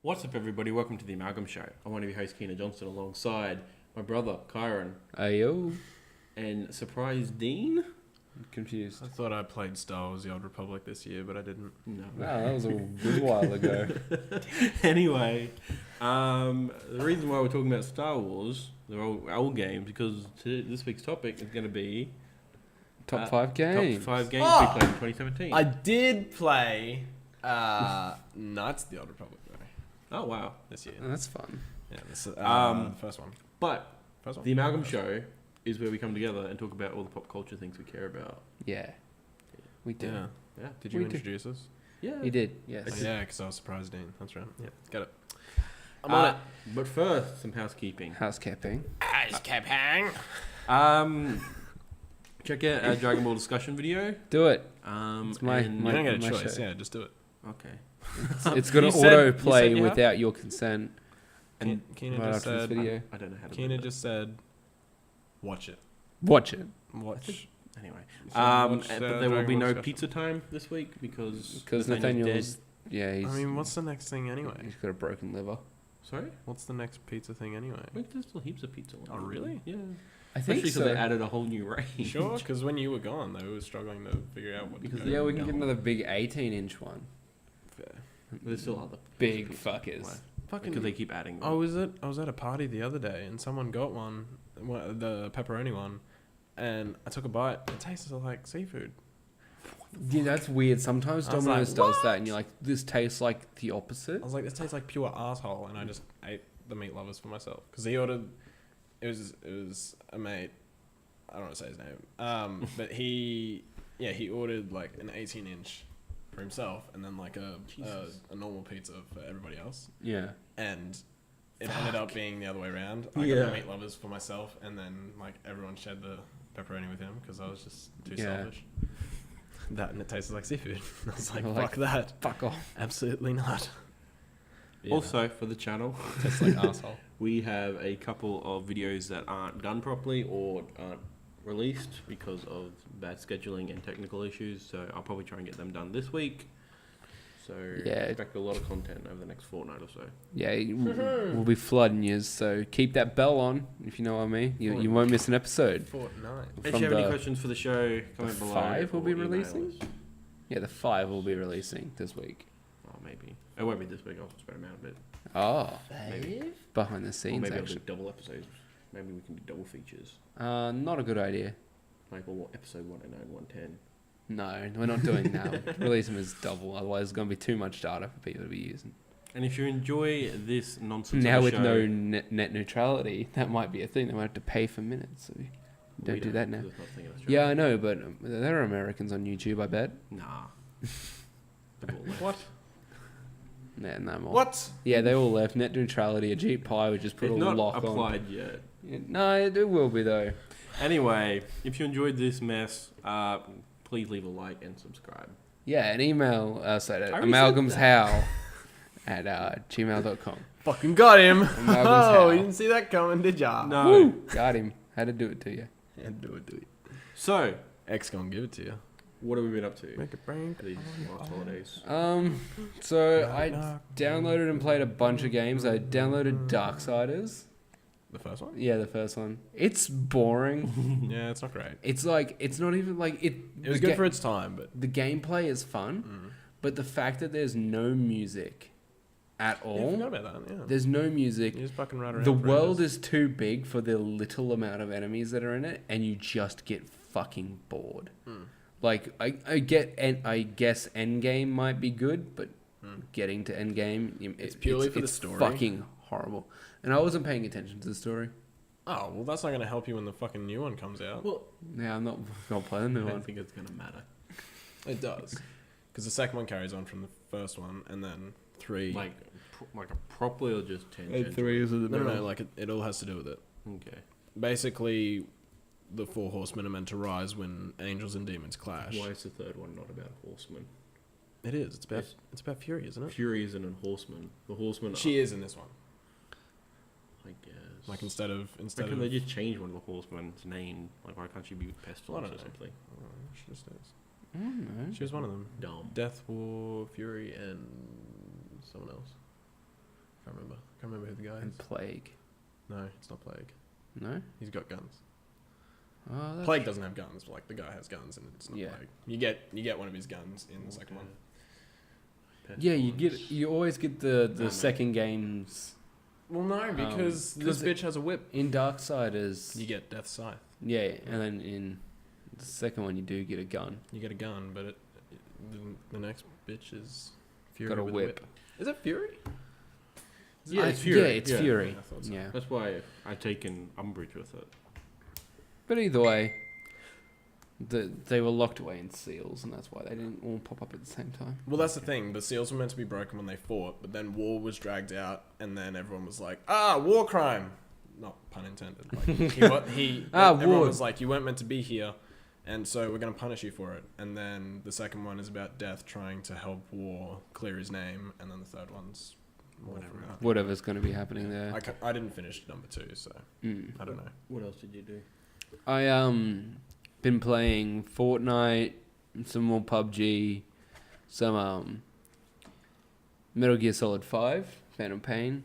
What's up, everybody? Welcome to the Amalgam Show. I'm one of your hosts, Keena Johnston, alongside my brother, Kyron, Ayo. and surprise Dean. Confused. I thought I played Star Wars: The Old Republic this year, but I didn't. No. Wow, that was a good while ago. Anyway, the reason why we're talking about Star Wars, they're all old games, because this week's topic is going to be Top 5 games. Top 5 games we played in 2017. I did play Knights of the Old Republic though, Oh, wow. this year. Oh, that's fun. Yeah, this the first one. But First one. the Amalgam Show is where we come together and talk about all the pop culture things we care about. Yeah. We did. Yeah. Yeah. Did you We did. introduce us? Yeah. You did, yes. Oh, yeah, because I was surprised, Dean. That's right. Yeah, got it. I'm Uh, on it. But first, some housekeeping. Housekeeping. Check out our Dragon Ball discussion video. Do it. It's my- You don't get a my choice. show. Yeah, just do it. Okay. It's going You to said- you autoplay said you have? without your consent And Keena right just after this said. video. I don't know how to Keena do just said, "Watch it. Watch it. Watch." that. Anyway. You said But watch there the will be Dragon no Ball pizza discussion. time this week because Nathaniel's... dead. Yeah, he's... I mean, what's the next thing anyway? He's got a broken liver. Sorry? What's the next pizza thing anyway? Wait, there's still heaps of pizza. Oh, really? Yeah. I think Especially so. because they added a whole new range. Sure, because when you were gone, they were struggling to figure out what. Because to go. Yeah, we can No. get another big 18-inch one. Fair. But there's still other Big pizza. fuckers. Why? Fucking. Because they keep adding them. I was at a party the other day and someone got the pepperoni one, and I took a bite. It tasted like seafood. Yeah, that's weird. Sometimes I was Domino's like, does that and you're like, this tastes like the opposite. I was like, this tastes like pure asshole, and I just ate the meat lovers for myself because he ordered. It was a mate. I don't want to say his name. But he ordered like an 18-inch for himself, and then like a normal pizza for everybody else. Yeah. And it ended up being the other way around. I got Yeah. the meat lovers for myself, and then like everyone shared the pepperoni with him because I was just too Yeah. selfish. That and it tasted like seafood. I was like, Like, fuck that. Fuck off. Absolutely not. Yeah, Also, for the channel, tastes like asshole. we have a couple of videos that aren't done properly or aren't released because of bad scheduling and technical issues. So I'll probably try and get them done this week. So Yeah. expect a lot of content over the next fortnight or so. Yeah, we'll be flooding you, so keep that bell on, if you know what I mean. You won't miss an episode. Fortnite. If From you have any the- questions for the show, comment below. 5 will or be email releasing? us. Yeah, the 5 will be releasing this week. Oh, maybe. It won't be this week. I'll spread them out a bit. Oh, Maybe. behind the Or scenes, maybe I'll do actually. double episodes. Maybe we can do double features. Not a good idea. Like episode 109, 110. No, we're not doing that. Release them as double, otherwise there's going to be too much data for people to be using. And if you enjoy this nonsense Now of a with show, no net neutrality, that might be a thing. They might have to pay for minutes, so we don't we do that now. because it's not a thing in Yeah, Australia. I know, but there are Americans on YouTube, I bet. Nah. They've all left. What? Yeah, no more. What? Yeah, they all left. Net neutrality, a Jeep Pie would just put It's a not lock on. applied yet. Yeah, no, it will be though. Anyway, if you enjoyed this mess, please leave a like and subscribe. Yeah, an email us at already said amalgamshow at gmail.com. Fucking got him. Amalgam's Oh, how. you didn't see that coming, did ya? No. Woo! Got him. Had to do it to you. Yeah, do it. So, X gonna give it to you. what have we been up to Make it brain. these last holidays? So I downloaded and played a bunch of games. I downloaded Darksiders. The first one? Yeah, the first one. It's boring. Yeah, it's not great. It's like, it's not even like it. It was good for its time, but The gameplay is fun, but the fact that there's no music at yeah, I all. forgot about that. Yeah, There's no music. you just fucking ride around. The for world ages. is too big for the little amount of enemies that are in it, and you just get fucking bored. Like I guess endgame might be good, but getting to endgame, It's purely for the it's story. fucking horrible. And I wasn't paying attention to the story. Oh well, that's not gonna help you when the fucking new one comes out. Well, Yeah, I'm not gonna play the new I don't one. think it's going to matter. It does, because the second one carries on from the first one, and then 3. Like a properly or just tangent? is in the No, like it all has to do with it. Okay. Basically, the 4 horsemen are meant to rise when angels and demons clash. Why is the third one not about horsemen? It is. It's about Yes. Fury, isn't it? Fury isn't a horseman. The horsemen She is in this one. I guess. Like instead of Why can't they just change one of the horsemen's name? Like, why can't she be Pestilence don't or know. something? She just is. I don't know. She was one of them. Dumb. Death, War, Fury, and someone else. can't remember who the guy And is. Plague. No, it's not Plague. No? He's got guns. Oh, that's Plague doesn't have guns, but like the guy has guns, and it's not Yeah. Plague. You get one of his guns in the second one. Yeah, you always get the man. second games Well, no, because this 'cause bitch has a whip. in Darksiders. You get Death's Scythe. Yeah, and then in the second one you do get a gun. You get a gun, but the next bitch is Fury Got a with whip. Is it Fury? Yeah, it's Fury. Yeah, it's Yeah. Fury. Yeah, I thought so. Yeah. That's why I've taken umbrage with it. But either way, they were locked away in seals, and that's why they didn't all pop up at the same time. Well, that's the thing. The seals were meant to be broken when they fought, but then war was dragged out, and then everyone was like, war crime. Not pun intended. Like, everyone war. was like, you weren't meant to be here, and so we're going to punish you for it. And then the second one is about Death trying to help War clear his name, and then the third one's whatever. Whatever's going to be happening there. I didn't finish number 2, so I don't know. What else did you do? I been playing Fortnite, some more PUBG, some Metal Gear Solid 5, Phantom Pain,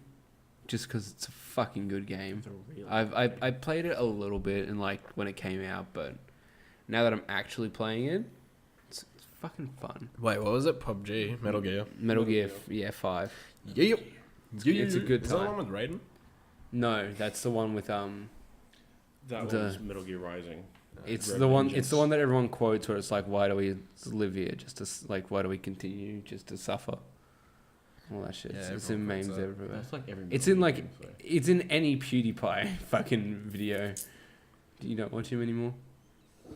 just because it's a fucking good game. I played it a little bit and like when it came out, but now that I'm actually playing it, it's fucking fun. Wait, what was it? PUBG? Metal Gear? Metal Gear, 5. Yep. It's a good Is that the time. one with Raiden? No, that's the one with That The- was Metal Gear Rising. It's Red the one. Vengeance. It's the one that everyone quotes where it's like, "Why do we live here? Why do we continue just to suffer?" All that shit. Yeah, It's in everyone memes quotes that. everywhere. That's like every. It's Metal in Gear like game, so. it's in any PewDiePie fucking video. Do you not watch him anymore?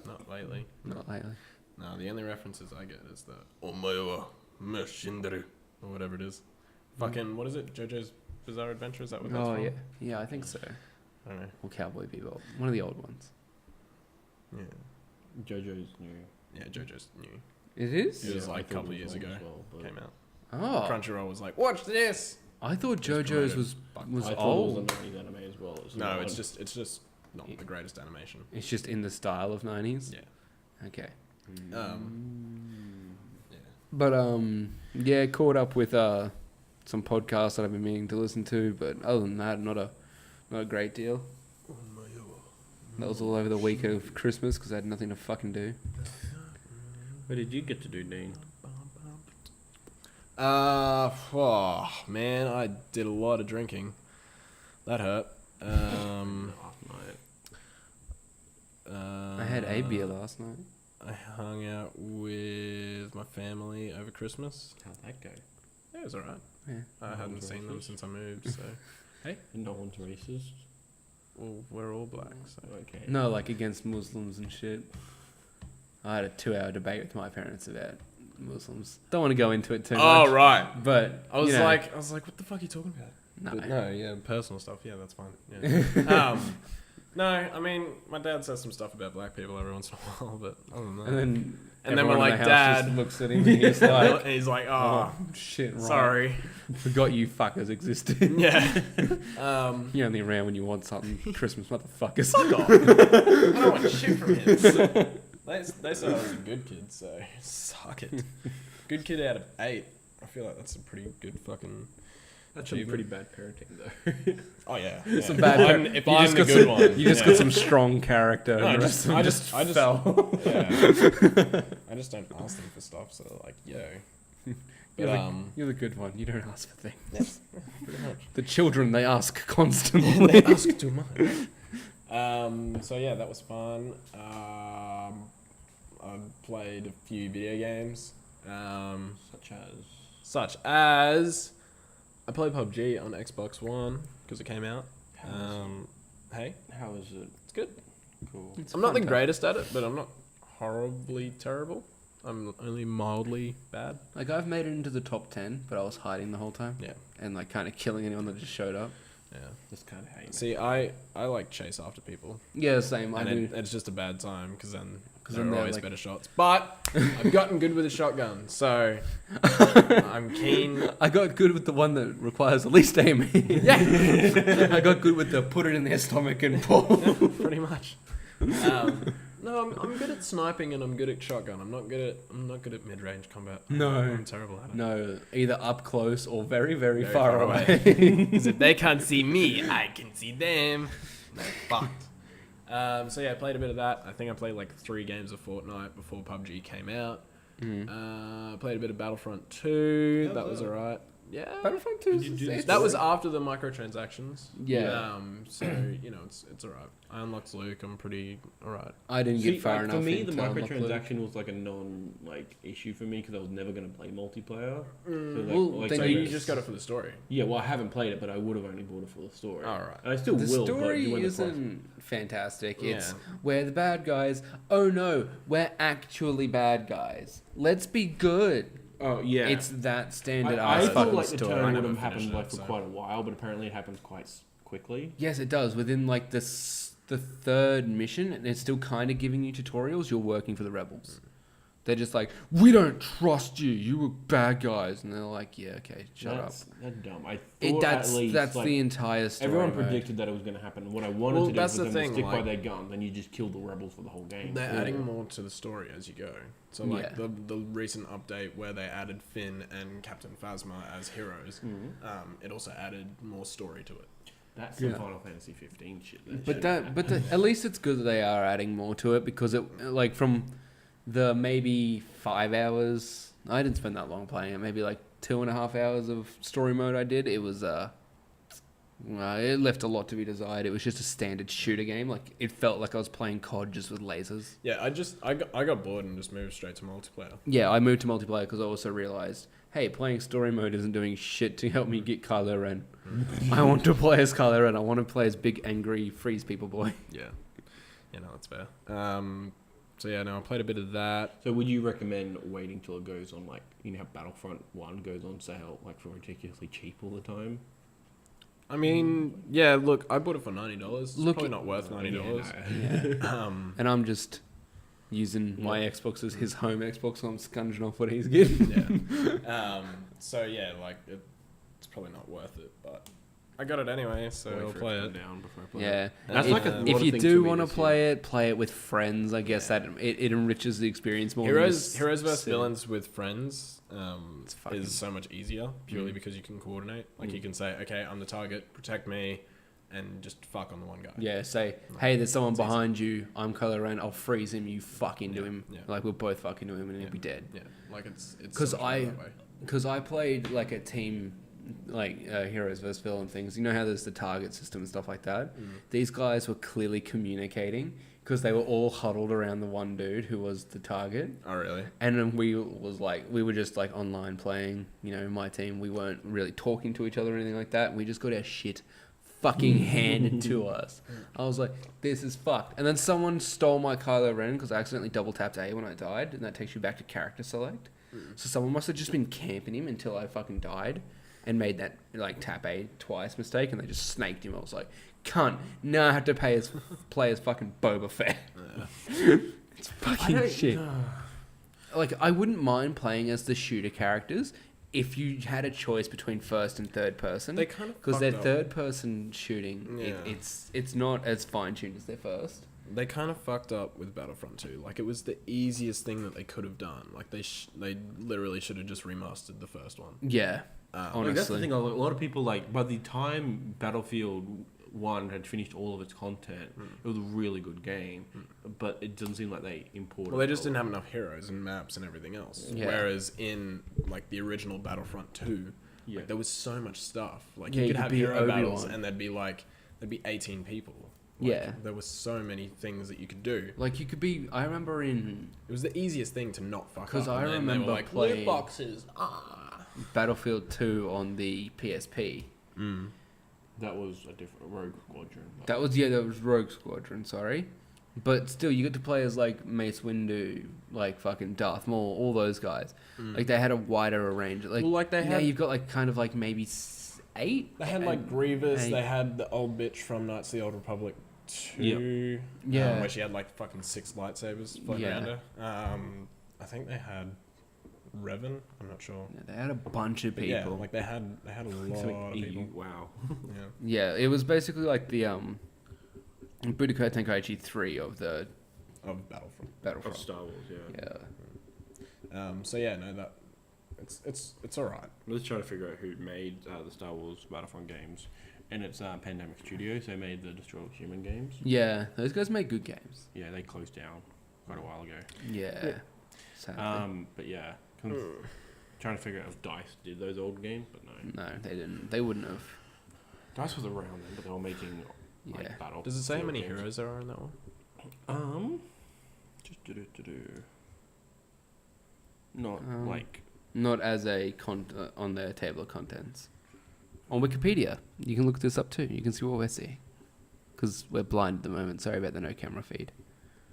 Not lately. Not lately. No, the only references I get is the Omaewa Meshinderu or whatever it is. Fucking, what is it? JoJo's Bizarre Adventure? Is that what that's Oh from? yeah, yeah, I think so. I don't know. Or Cowboy Bebop, one of the old ones. Yeah. JoJo's new. Yeah, JoJo's new. It is. It was Yeah, I like a thought couple it of years was ago. long as well, but- Came out. Oh, Crunchyroll was like, watch this! I thought It was JoJo's promoted. was I thought old. it was a 90s anime as well. No, it's just not the greatest animation. It's just in the style of 90s. Yeah. Okay. Yeah. But yeah, caught up with some podcasts that I've been meaning to listen to, but other than that, not a great deal. That was all over the week of Christmas because I had nothing to fucking do. What did you get to do, Dean? Oh, man, I did a lot of drinking. That hurt. Last night. I had a beer last night. I hung out with my family over Christmas. How'd that go? Yeah, it was alright. Yeah. I hadn't seen them since I moved, so. No one's racist. Well, we're all black, so. Okay. No, like against Muslims and shit. I had a 2-hour debate with my parents about Muslims. Don't want to go into it too much. Oh, right. But I was you know, like, what the fuck are you talking about? no. But no, yeah, personal stuff. Yeah, that's fine. Yeah. No, I mean, my dad says some stuff about black people every once in a while, but other than that. And then we're everyone in like, the house just Dad. looks at him and he's like, and he's like, oh, shit, right. sorry. Forgot you fuckers existed. Yeah. You're only around when you want something. Christmas motherfuckers. Fuck off. I don't want shit from him. They said I was a good kid, so suck it. Good kid out of 8. I feel like that's a pretty good fucking. That's some achievement. pretty bad parenting, though. Oh yeah. It's a yeah. bad If you I'm just the got good some, one, You just yeah. got some strong character. No, and the I rest just- of them I just just- fell. Yeah. I just don't ask them for stuff, so like, yo. But, You're the good one. You don't ask for things. yes, pretty much. The children, they ask constantly. They ask too much. So yeah, that was fun. I played a few video games. Such as I played PUBG on Xbox One because it came out. Hey, How is it? it's good. Cool. I'm not the greatest at it, but I'm not horribly terrible. I'm only mildly bad. Like, I've made it into the top 10, but I was hiding the whole time. Yeah. And, like, kind of killing anyone that just showed up. Yeah. That's kind of how you See, I like chase after people, Yeah, same. I and do. it's just a bad time because then Because there then are they're always like- better shots. But I've gotten good with a shotgun, so I'm keen. I got good with the one that requires the least aiming. Yeah. I got good with the put it in their stomach and pull. Pretty much. No, I'm good at sniping and I'm good at shotgun. I'm not good at mid-range combat. No. I'm terrible at it. No, either up close or very, very, Very far far away. Because if they can't see me, I can see them. They're fucked. So yeah, I played a bit of that. I think I played like 3 games of Fortnite before PUBG came out. Played a bit of Battlefront 2. That was alright. Yeah. Battlefront 2 Did you do the That was after the microtransactions. Yeah. So you know, it's alright. I unlocked Luke. I'm pretty alright. I didn't See, get far like, enough. for me, the into unlock Luke. microtransaction was like a issue for me because I was never going to play multiplayer. So Well, then So you you just got it for the story. yeah, well, I haven't played it, but I would have only bought it for the story. Alright. And I still The will. story but when the isn't fantastic. It's Yeah. we're the bad guys. Oh no, we're actually bad guys. Let's be good. Oh yeah, It's that standard I ass thought fucking like the story. turn would never have happened finished like it, for so. quite a while, but apparently it happens quite quickly. Yes, it does. Within like the 3rd mission, and it's still kind of giving you tutorials. You're working for the rebels. They're just like, we don't trust you. You were bad guys, and they're like, yeah, okay, shut up. That's dumb. I thought That's at least that's like, the entire story. everyone mode. predicted that it was going to happen. What I wanted Well, to do that's was the them to thing, stick by like- their gun, then you just kill the rebels for the whole game. They're Yeah. adding more to the story as you go. So like Yeah. the recent update where they added Finn and Captain Phasma as heroes, it also added more story to it. That's some Yeah. Final Fantasy 15 shit. At least it's good that they are adding more to it because it like from the maybe 5 hours. I didn't spend that long playing it. Maybe like 2.5 hours of story mode I did. It was it left a lot to be desired. It was just a standard shooter game. Like it felt like I was playing COD just with lasers. Yeah, I got bored and just moved straight to multiplayer. Yeah, I moved to multiplayer because I also realized, hey, playing story mode isn't doing shit to help me get Kylo Ren. I want to play as Kylo Ren. I want to play as big, angry, freeze people boy. Yeah, no, that's fair. So yeah, no, I played a bit of that. So would you recommend waiting till it goes on, like, you know how Battlefront 1 goes on sale, like, for ridiculously cheap all the time? I mean, yeah, look, I bought it for $90. It's Look, probably not worth $90. Yeah. And I'm just using my Xbox as his home Xbox, so I'm scunging off what he's getting. Yeah. So yeah, like it's probably not worth it, but I got it anyway, so Wait I'll for play to it. come down before I play Yeah. it. That's If- like a lot If of you things do for me want to this play it with friends. I guess that it enriches the experience more. Heroes than just vs sitting. villains with friends fucking- is so much easier purely because you can coordinate. Like you can say, okay, I'm the target, protect me, and just fuck on the one guy. Yeah, say, hey, there's someone behind you. I'm Kylo Ren. I'll freeze him. You fuck into him. yeah. Like we'll both fuck into him and he'll be dead. Yeah, like it's Because so much better that way. Because I played like a team, like heroes versus villain things. You know how there's the target system and stuff like that. These guys were clearly communicating because they were all huddled around the one dude who was the target. Oh really? And then we were just like online playing. You know, my team. We weren't really talking to each other or anything like that. We just got our shit fucking handed to us. I was like, this is fucked. And then someone stole my Kylo Ren because I accidentally double tapped A when I died, and that takes you back to character select. So someone must have just been camping him until I fucking died and made that like tap A twice mistake, and they just snaked him. I was like, cunt, now I have to play as fucking Boba Fett. It's fucking shit. Like, I wouldn't mind playing as the shooter characters if you had a choice between first and third person. They kind of Because their fucked up. third person shooting, Yeah. it's not as fine tuned as their first. They kind of fucked up with Battlefront 2. Like, it was the easiest thing that they could have done. Like, they literally should have just remastered the first one. Yeah, Like, honestly. that's the thing. A lot of people, like, by the time Battlefield 1 had finished all of its content, it was a really good game, but it doesn't seem like they imported. Well, they just didn't have enough heroes and maps and everything else. Yeah. Whereas in, like, the original Battlefront 2, Yeah. like, there was so much stuff. Like, Yeah, you you could could have be hero battles Obi-Wan. and there'd be 18 people. Like, Yeah. There was so many things that you could do. Like, you could be... I remember in It was the easiest thing to not fuck up. 'Cause I and then they remember were like, playing- loot boxes. Ah. Battlefield 2 on the PSP. That was a different Rogue Squadron. That was Rogue Squadron, sorry. But still, you get to play as, like, Mace Windu, like, fucking Darth Maul, all those guys. Like, they had a wider range. Like, Well, like, they now had- you've got, like, kind of, like, maybe 8? They had, like, Grievous. Hey. They had the old bitch from Knights of the Old Republic 2. Yeah. Where she had, like, fucking 6 lightsabers floating Yeah. around her. I think they had Revan. I'm not sure. Yeah, they had a bunch of But people. yeah, like, they had a lot of people. Wow. Yeah. Yeah, it was basically like the Budokai Tenkaichi 3 of the of Battlefront. Of Battlefront. Star Wars, yeah. Yeah. So yeah, no, that it's all right. I'm just trying to figure out who made the Star Wars Battlefront games, and it's Pandemic Studios. They made the Destroy All Human games. Yeah, those guys make good games. Yeah, they closed down quite a while ago. Yeah. Sadly. But yeah, kind of trying to figure out if DICE did those old games, but no. No, they didn't. They wouldn't have. DICE was around then, but they were making like Yeah. battle. Does it say how many games. heroes there are in that one? Just not like. Not as a on their table of contents. On Wikipedia, you can look this up too. You can see what we're seeing. Because we're blind at the moment. Sorry about the no camera feed.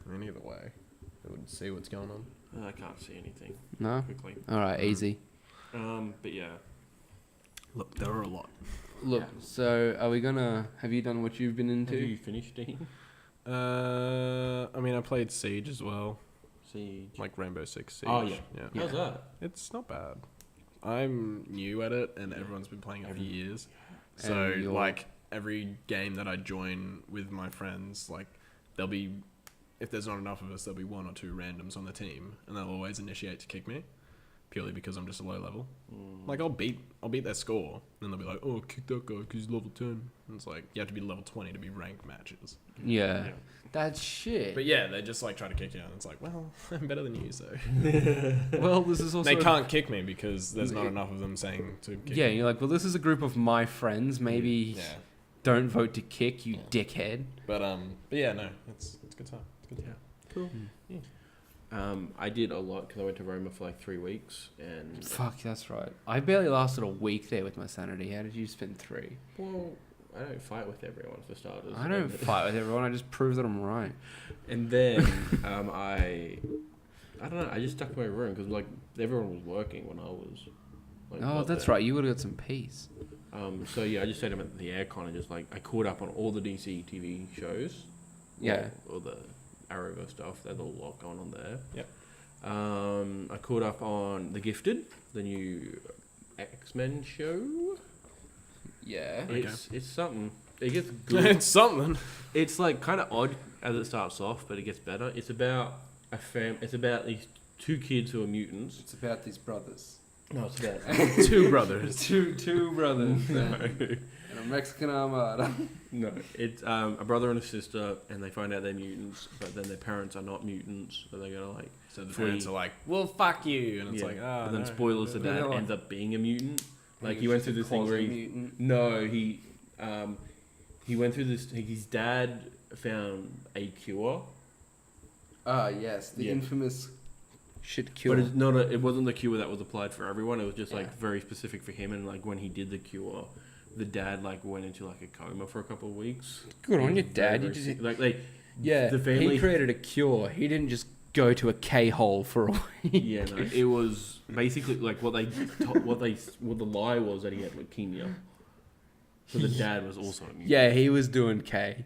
I mean, either way, they would see what's going on. I can't see anything No? quickly. Alright, easy. But yeah. Look, there are a lot. Look, so are we gonna... Have you done what you've been Have into? you finished, Dean? I mean, I played Siege as well, Siege. like Rainbow Six Siege. Oh, yeah. yeah. How's that? It's not bad. I'm new at it, and everyone's been playing it for years. So, And you're- like, every game that I join with my friends, like, there'll be, if there's not enough of us, there'll be one or two randoms on the team, and they'll always initiate to kick me, purely because I'm just a low level. Like, I'll beat their score, and they'll be like, oh, kick that guy because he's level 10. And it's like, you have to be level 20 to be ranked matches. Yeah. That's shit. But yeah, they just, like, try to kick you out, and it's like, well, I'm better than you, so... Well, this is also... They can't kick me because there's not enough of them saying to kick Yeah, me. you're like, well, this is a group of my friends. Maybe Yeah. don't vote to kick, you dickhead. But yeah, no, it's good time. It's good time. Cool. I did a lot because I went to Roma for like 3 weeks, and Fuck, that's right. I barely lasted a week there with my sanity. How did you spend 3? well, I don't fight with everyone for starters. I don't fight with everyone. I just prove that I'm right. And then I don't know. I just stuck in my room because like everyone was working when I was. Like, Oh, got that's there. right. You would have got some peace. So yeah, I just stayed at the aircon and just like I caught up on all the DC TV shows. Yeah. All the Arrowverse stuff. There's a lot going on there. Yep. I caught up on The Gifted, the new X-Men show. Yeah. It's something. It gets good. It's something. It's like kind of odd as it starts off, but it gets better. It's about It's about these 2 kids who are mutants. It's about these brothers. No, it's about Two brothers. two brothers. no, And a Mexican armada. no. It's a brother and a sister, and they find out they're mutants, but then their parents are not mutants, so they're gonna like. So the Flee. parents are like, well, fuck you. And it's Yeah. like, ah. And then no, spoilers, the no, dad no. ends up being a mutant. Like he went through this thing where he went through this. His dad found a cure. Ah, yes. The Yeah. infamous shit cure. But it's not it wasn't the cure that was applied for everyone. It was just like Yeah. very specific for him. And like when he did the cure, the dad like went into like a coma for a couple of weeks. Good on He your was dad. very, You very just, sick. Like yeah, the family. he created a cure. He didn't just go to a K-hole for a week. Yeah, no, it was basically like what the lie was that he had leukemia. So the dad was also a mutant. Yeah, he was doing K.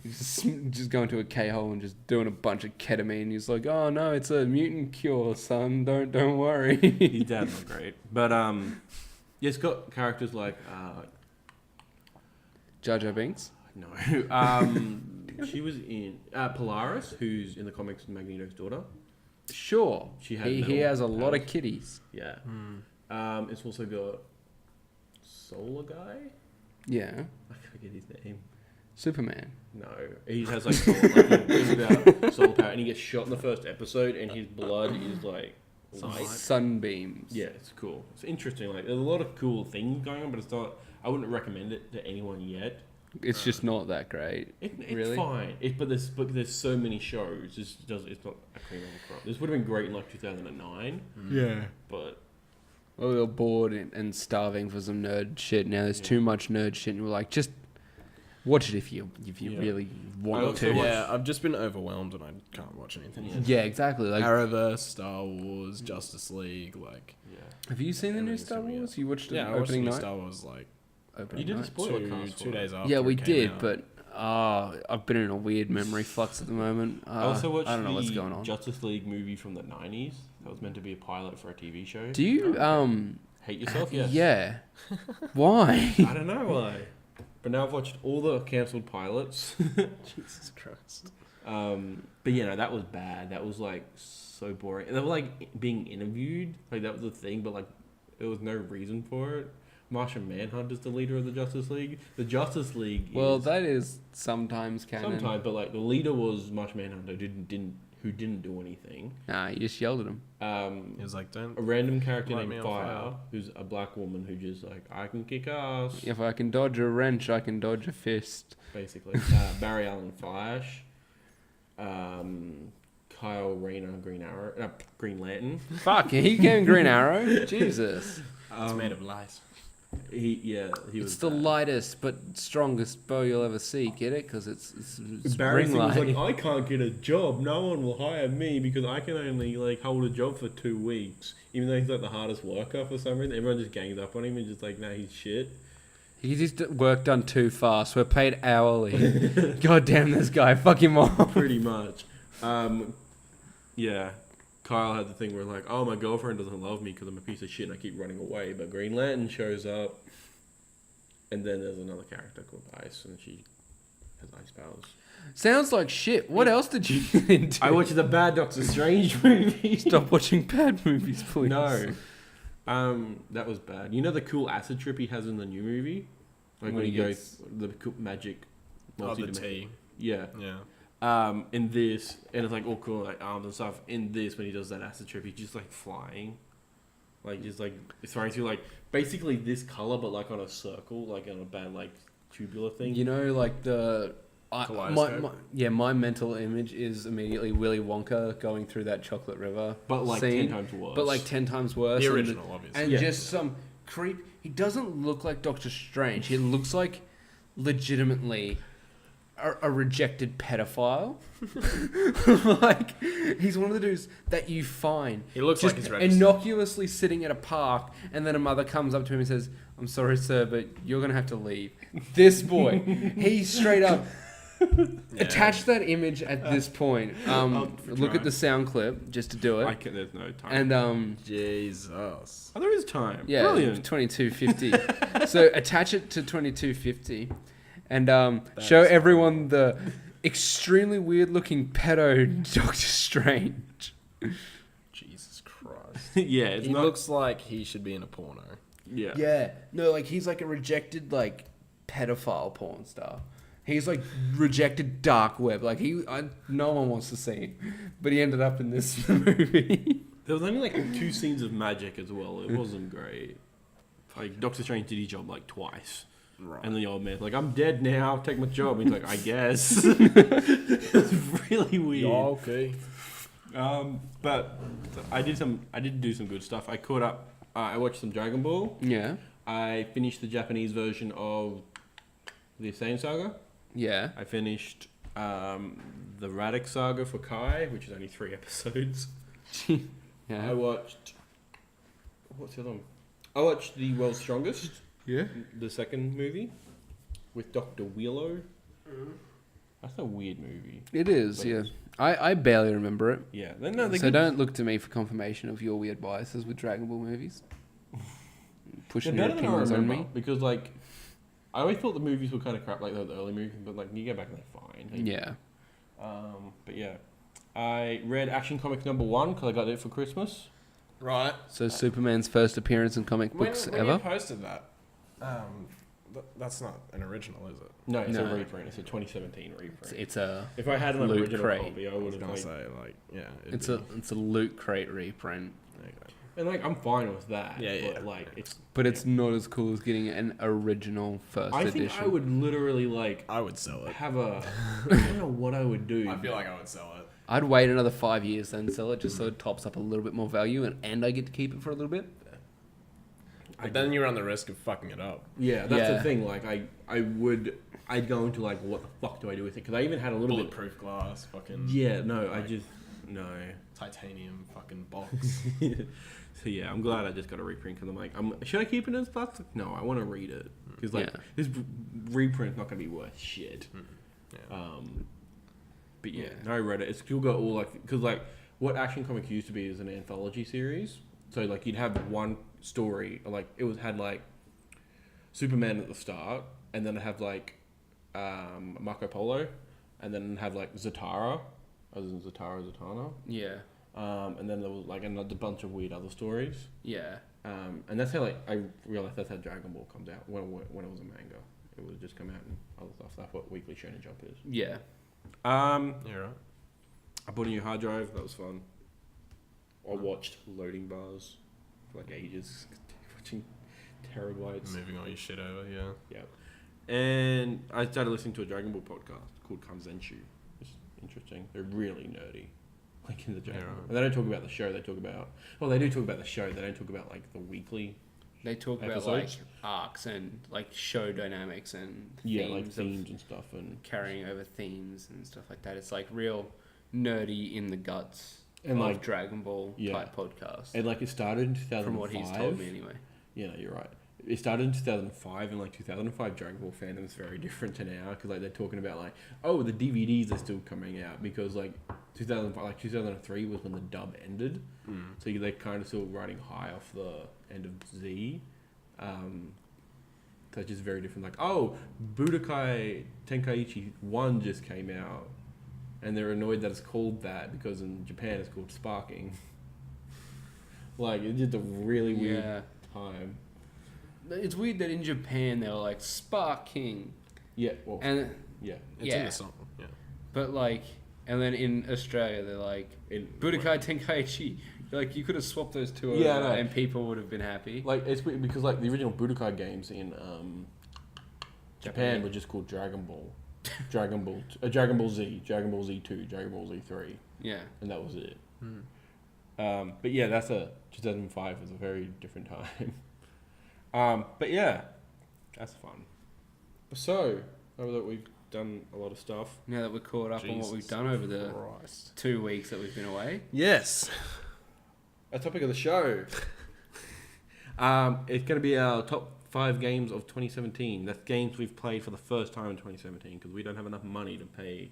He was just going to a K-hole and just doing a bunch of ketamine. He's like, oh no, it's a mutant cure, son. Don't worry. His dad was great, but yeah, it's got characters like Jar Jar Binks. no, she was in Polaris, who's in the comics Magneto's daughter. Sure. She had he metal has a lot of powers. kitties. Yeah. Hmm. It's also got Solar Guy. Yeah. I forget his name. Superman. No, he has like he's about solar power, and he gets shot in the first episode, and his blood is like white. Sunbeams. Yeah, it's cool. It's interesting. Like there's a lot of cool things going on, but it's not. I wouldn't recommend it to anyone yet. It's just not that great. It's Really? fine. But there's so many shows. It's not a cream of the crop. This would have been great in like 2009, Yeah. but Well, we were bored and starving for some nerd shit. Now there's too much nerd shit, and we're like, just watch it if you Yeah. really I want also to. watch- Yeah, I've just been overwhelmed and I can't watch anything. Yeah. Yeah, exactly. Like, Arrowverse, Star Wars, Justice League, like... yeah. have you seen the new Everything's Star coming Wars? You watched it Yeah, I watched the opening new night. Star Wars, like, Opening You did a night. spoiler cast two for it. days after Yeah, we it came did, out. but I've been in a weird memory flux at the moment. I also watched I don't know the what's going on. Justice League movie from the 90s. That was meant to be a pilot for a TV show. Do you Hate yourself? Yes. Yeah. Why? I don't know why. But now I've watched all the cancelled pilots. Jesus Christ. But yeah, no, that was bad. That was like so boring. And they were like being interviewed. Like that was the thing, but like there was no reason for it. Martian Manhunter's the leader of the Justice League. The Justice League. Well, is, that is sometimes canon. sometimes, but like the leader was Martian Manhunter, who didn't do anything. Nah, you just yelled at him. He was like, don't. A random character Light named me on Fire, fire. who's a black woman who just like I can kick ass. If I can dodge a wrench, I can dodge a fist. Basically, Barry Allen Flash, Kyle Rayner Green Lantern. Fuck, he came Green Arrow. Jesus. It's made of lies. He was. It's the bad. lightest but strongest bow you'll ever see. Get it? Because it's Embarrassing. ring Was light. like, I can't get a job. No one will hire me because I can only like hold a job for 2 weeks. Even though he's like the hardest worker for some reason, everyone just gangs up on him and just like, nah, he's shit. He just work done too fast. We're paid hourly. God damn this guy. Fuck him off. Pretty much. Yeah. Kyle had the thing where like, oh, my girlfriend doesn't love me because I'm a piece of shit and I keep running away. But Green Lantern shows up, and then there's another character called Ice, and she has ice powers. Sounds like shit. What else did you get into? I watched the bad Doctor Strange movie. Stop watching bad movies, please. No. That was bad. You know the cool acid trip he has in the new movie? Like when he goes, the cool magic. Oh, the multi-dimen- T. Yeah. Yeah. In this, and it's like all cool, like arms and stuff. In this, when he does that acid trip, he's just like flying, like just like throwing through like basically this color, but like on a circle, like on a bad like tubular thing. You know, like the Kaleidoscope? my mental image is immediately Willy Wonka going through that chocolate river, but like scene, 10 times worse. but like 10 times worse. The and original, obviously. and Yeah. just some creep. He doesn't look like Doctor Strange. He looks like legitimately a rejected pedophile. Like he's one of the dudes that you find. He looks just like he's ready. innocuously sitting at a park, and then a mother comes up to him and says, "I'm sorry, sir, but you're gonna have to leave." This boy, he straight up attach that image at this point. Look at the sound clip just to do it, there's no time. and Jesus. oh, there is time. yeah, Brilliant. 2250. So attach it to 2250, and show is everyone the extremely weird looking pedo Doctor Strange. Jesus Christ. Yeah, it's He not. looks like he should be in a porno. Yeah. Yeah, no, like he's like a rejected like pedophile porn star. He's like rejected dark web. Like no one wants to see him, but he ended up in this movie. There was only like 2 scenes of magic as well. It wasn't great. Like Doctor Strange did his job like twice. Right. And the old man's like, I'm dead now, take my job. He's like, I guess. It was really weird. Yeah, okay. But I did do some good stuff. I caught up, I watched some Dragon Ball. Yeah, I finished the Japanese version of the Saiyan Saga. yeah. I finished the Radix Saga for Kai, which is only 3 episodes. I Yeah. watched, what's the other one? I watched The World's Strongest. Yeah. The second movie with Dr. Wheelo. That's a weird movie. It is, But yeah. it's- I barely remember it. Yeah. No, they So don't look to me for confirmation of your weird biases with Dragon Ball movies. they're Pushing your better than I opinions on remember me. because like I always thought the movies were kind of crap, like the early movies, but like you go back and they're fine. Like, Yeah. But yeah, I read Action Comics #1 because I got it for Christmas. Right. So Superman's first appearance in comic When books you ever. posted that, that's not an original, is it? No, it's No. a reprint. It's a 2017 reprint. It's a If I had an Loot original Crate. copy, I I would was have gonna like, say, like, yeah. it's a Loot Crate reprint, and like I'm fine with that. Yeah, But yeah. like it's, but it's not as cool as getting an original first I edition. think I would literally like I would sell it. have a. I don't know what I would do. I feel like I would sell it. I'd wait another 5 years then sell it just so it tops up a little bit more value and I get to keep it for a little bit. But then you run the risk of fucking it up. Yeah, that's Yeah. the thing. Like I'd go into like, what the fuck do I do with it? Because I even had a little bit. Bulletproof glass, fucking Yeah, no, I like- just no. titanium fucking box. So yeah, I'm glad I just got a reprint because I'm like, should I keep it as plastic? No, I want to read it because like Yeah. this reprint's not gonna be worth shit. Yeah. But yeah, no, I read it. It's still got all like because like what Action Comics used to be is an anthology series. So like you'd have one story, or like had like Superman at the start, and then it'd have like Marco Polo, and then have like Zatara, as in Zatanna. Yeah. And then there was like another bunch of weird other stories. Yeah. And that's how like I realized that's how Dragon Ball comes out when it was a manga. It would just come out and other stuff. That's what Weekly Shonen Jump is. Yeah. Yeah, right. I bought a new hard drive. That was fun. I watched loading bars for like ages, watching terabytes. Moving all your shit over, yeah. Yeah. And I started listening to a Dragon Ball podcast called Kanzenshu. It's interesting. They're really nerdy. Like in the Dragon Ball. Right. And they don't talk about the show. They talk about... Well, they do talk about the show. They don't talk about like the weekly... They talk about like arcs and like show dynamics and themes and stuff and carrying over themes and stuff like that. It's like real nerdy in the guts and of like Dragon Ball type podcast. And like it started in 2005. From what he's told me anyway. Yeah, no, you're right. It started in 2005, and like 2005 Dragon Ball fandom is very different to now because like they're talking about like, oh, the DVDs are still coming out because like 2003 was when the dub ended, so they're kind of still riding high off the end of Z. So it's just very different. Like, oh, Budokai Tenkaichi 1 just came out, and they're annoyed that it's called that because in Japan it's called Sparking. Like, it's just a really weird time. It's weird that in Japan they were like Sparking. Yeah, well, and It's in the song. Yeah. But like, and then in Australia they're like Budokai Tenkaichi. Like you could have swapped those two over, and people would have been happy. Like it's weird because like the original Budokai games in Japan were just called Dragon Ball, Dragon Ball Z, Dragon Ball Z2, Dragon Ball Z3. Yeah, and that was it. But yeah, that's 2005 was a very different time. But yeah, that's fun. So now that we've done a lot of stuff, now that we're caught up on what we've done over the 2 weeks that we've been away. Yes. Our topic of the show. It's going to be our top 5 games of 2017. That's games we've played for the first time in 2017 because we don't have enough money to pay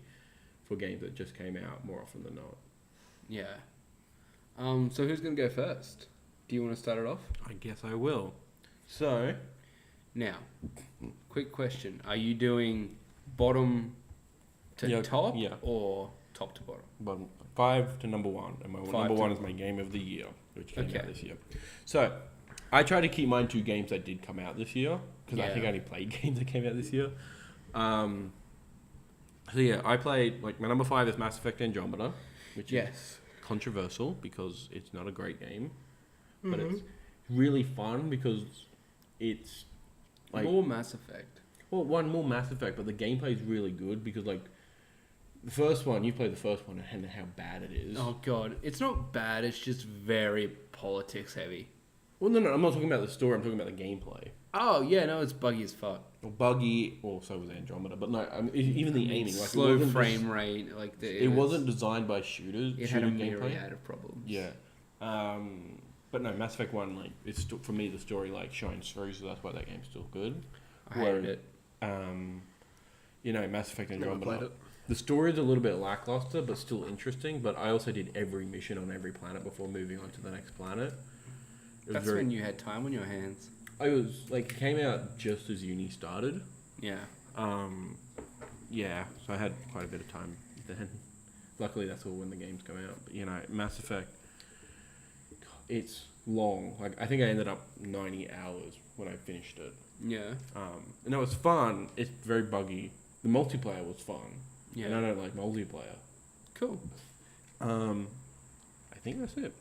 for games that just came out more often than not. Yeah. So who's going to go first? Do you want to start it off? I guess I will. So, now, quick question: are you doing bottom to top, or top to bottom? Bottom 5 to number 1, and my number 1 is my game of the year, which came out this year. So, I try to keep mine to games that did come out this year because I think I only played games that came out this year. So yeah, I played like my number 5 is Mass Effect Andromeda, which is controversial because it's not a great game, but it's really fun because it's like more Mass Effect. Well, more Mass Effect, but the gameplay is really good because like the first one, you played the first one and how bad it is. Oh god, it's not bad. It's just very politics heavy. Well, no, I'm not talking about the story. I'm talking about the gameplay. Oh yeah, no, it's buggy as fuck. Well, buggy, or so was Andromeda, but no, even the aiming, like slow frame rate, like it wasn't designed by shooters. It had a myriad of problems. Yeah, but no, Mass Effect 1, like it's for me the story like shines through, so that's why that game's still good. I hated it. Mass Effect Andromeda. The story is a little bit lackluster, but still interesting. But I also did every mission on every planet before moving on to the next planet. That's when you had time on your hands. I was like, it came out just as uni started. Yeah. So I had quite a bit of time then. Luckily, that's all when the games come out. But Mass Effect, it's long. Like I think I ended up 90 hours when I finished it. Yeah. And it was fun. It's very buggy. The multiplayer was fun. Yeah. And I don't like multiplayer. Cool. I think that's it.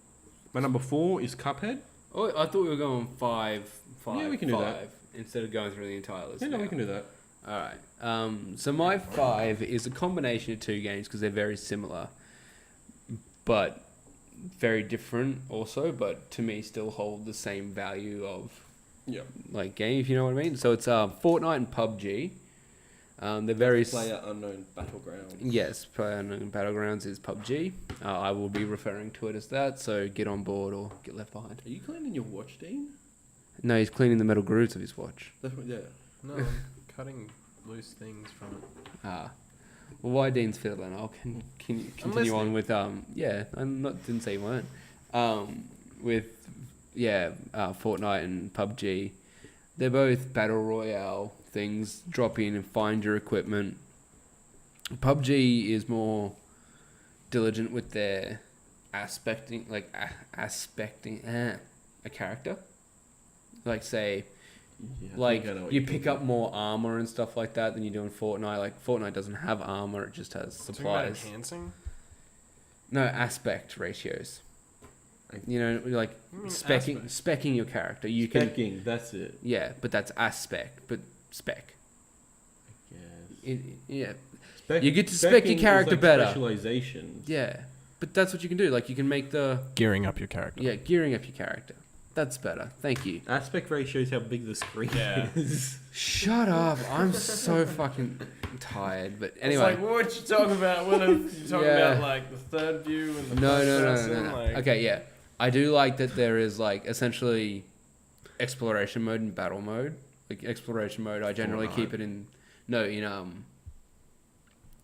My number 4 is Cuphead. Oh, I thought we were going 5. Yeah, we can do that. Instead of going through the entire list. Yeah, no, we can do that. Alright. So my 5 is a combination of 2 games because they're very similar. But very different also, but to me still hold the same value of like game, if you know what I mean. So it's Fortnite and PUBG. They're very PlayerUnknown Battlegrounds. Yes, PlayerUnknown Battlegrounds is PUBG. I will be referring to it as that, so get on board or get left behind. Are you cleaning your watch, Dean? No, he's cleaning the metal grooves of his watch. That's what, No, I'm cutting loose things from it. Well, why Dean's fiddling? I'll continue on with didn't say you weren't. Fortnite and PUBG. They're both battle royale things. Drop in and find your equipment. PUBG is more diligent with their aspecting a character. Like say, Yeah, I like think I know what you you're pick talking up more armor and stuff like that than you do in Fortnite. Like Fortnite doesn't have armor; it just has supplies. Enhancing? No aspect ratios. You know, like You mean specking your character. You about. can, That's it. yeah, but that's aspect, but spec. Yes. Yeah, you get to spec your character better. Specializations. Yeah, but that's what you can do. Like you can make the Gearing up your character. yeah gearing up your character. That's better. Thank you. Aspect ratio is how big the screen Yeah. is. Shut up. I'm so fucking tired. But anyway. It's like, what you talking about? What are you talking Yeah. about? Like the third view and the No. first person? Like, Okay, yeah. I do like that there is like essentially exploration mode and battle mode. Like exploration mode, I generally Fortnite. keep it in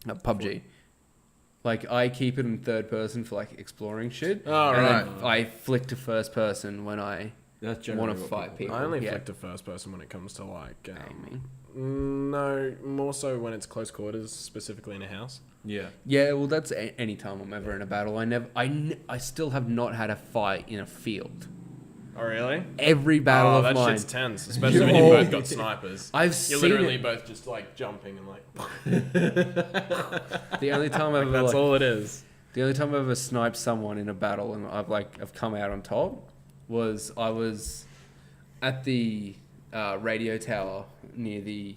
PUBG. Like I keep it in third person for like exploring shit. Oh, and right. then I flick to first person when I That's generally want to what fight people. I only yeah. flick to first person when it comes to like. Aiming. No, more so when it's close quarters, specifically in a house. Yeah. Yeah, well, that's any time I'm ever in a battle. I still have not had a fight in a field. Oh really? Every battle of that mine. shit's tense, especially when you Oh. both got snipers. I've You're seen literally it. both just like jumping and like. The only time I've ever That's like, all it is. the only time I've ever sniped someone in a battle and I've come out on top was I was at the radio tower near the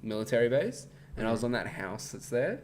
military base, and I was on that house that's there.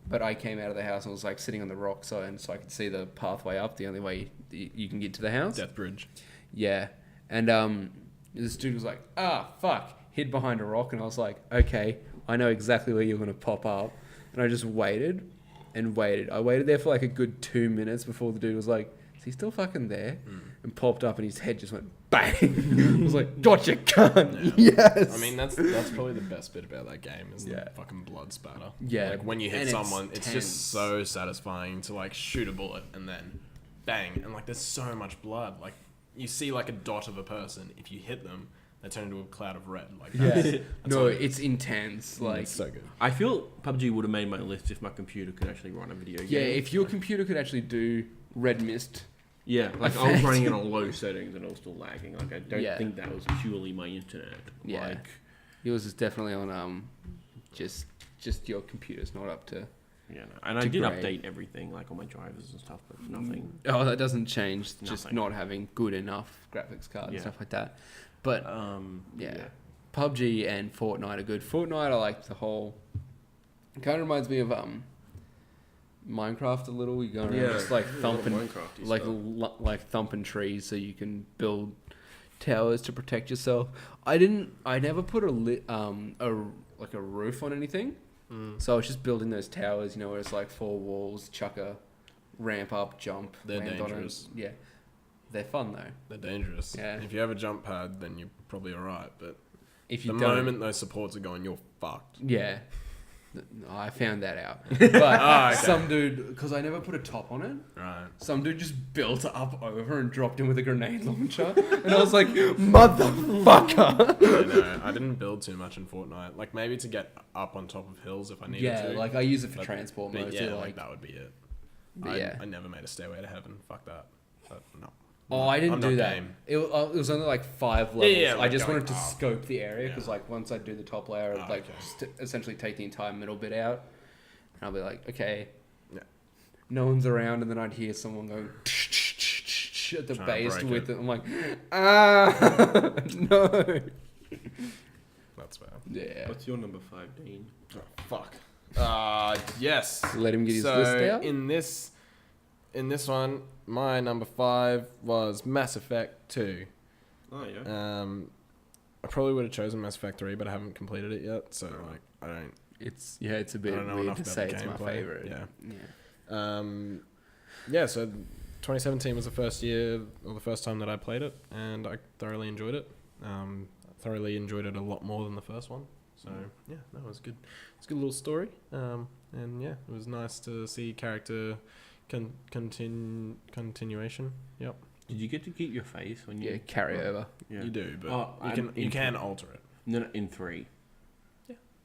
But I came out of the house and was like sitting on the rock side, so I could see the pathway up. The only way you can get to the house. Death Bridge. Yeah, and this dude was like, fuck, hid behind a rock, and I was like, okay, I know exactly where you're gonna pop up, and I just waited and waited. I waited there for like a good 2 minutes before the dude was like, is he still fucking there? And popped up, and his head just went bang. I was like, gotcha, cunt. Yeah. Yes. I mean, that's probably the best bit about that game is Yeah. the fucking blood spatter. Yeah, Like when you hit and it's someone, it's tense. just so satisfying to like shoot a bullet and then bang, and like there's so much blood. Like you see like a dot of a person. If you hit them, they turn into a cloud of red. Like that's, that's no, all it is. it's intense. Like, It's so good. I feel PUBG would have made my list if my computer could actually run a video game. yeah, if your computer could actually do red mist. Yeah, like I was running it on low settings and I was still lagging. Like I don't Yeah. think that was purely my internet. Yeah. Like, Yours is definitely on just your computer's not up to. yeah, no. And I To did grade. update everything, like all my drivers and stuff, but nothing. Oh, that doesn't change. Just Nothing. not having good enough graphics cards and Yeah. stuff like that. But Yeah. PUBG and Fortnite are good. Fortnite, I like the whole. It kind of reminds me of Minecraft a little. You go around just like a lot of thumping, Minecrafty like stuff. like thumping trees so you can build towers to protect yourself. I never put a roof on anything. So I was just building those towers, where it's like 4 walls, chuck a ramp up, jump. They're land dangerous. On it. Yeah. They're fun though. They're dangerous. Yeah. If you have a jump pad, then you're probably alright. But If you the don't, moment those supports are going, you're fucked. yeah. I found that out. But okay. some dude, because I never put a top on it, Right. some dude just built up over and dropped in with a grenade launcher. And I was like, motherfucker. I know. I didn't build too much in Fortnite. Like maybe to get up on top of hills if I needed Yeah, to. like I use it for But- transport but mostly. yeah, like, that would be it. but yeah. I never made a stairway to heaven. Fuck that. But no. Oh, I didn't I'm do not that. game. It was only like 5 levels. yeah, I like just going wanted to up. scope the area because, Yeah. like, once I do the top layer, I'd like okay. just essentially take the entire middle bit out, and I'll be like, okay, Yeah. no one's around, and then I'd hear someone going at the Trying to base break with it. it. I'm like, no. That's fair. Yeah. What's your number 5, Dean? Oh, fuck. Yes. Let him get his so list out. in this one, my number 5 was Mass Effect 2. Oh yeah. I probably would have chosen Mass Effect 3, but I haven't completed it yet, so like I don't. It's a bit I don't know weird enough to about say the it's my gameplay. favorite. Yeah. Yeah. So 2017 was the first time that I played it, and I thoroughly enjoyed it. Thoroughly enjoyed it a lot more than the first one. So yeah, that was good. It's a good little story. And yeah, it was nice to see character continuation. Yep. Did you get to keep your face when you? Yeah, carry over. Yeah. You do, but Oh, you can alter it. No, in 3.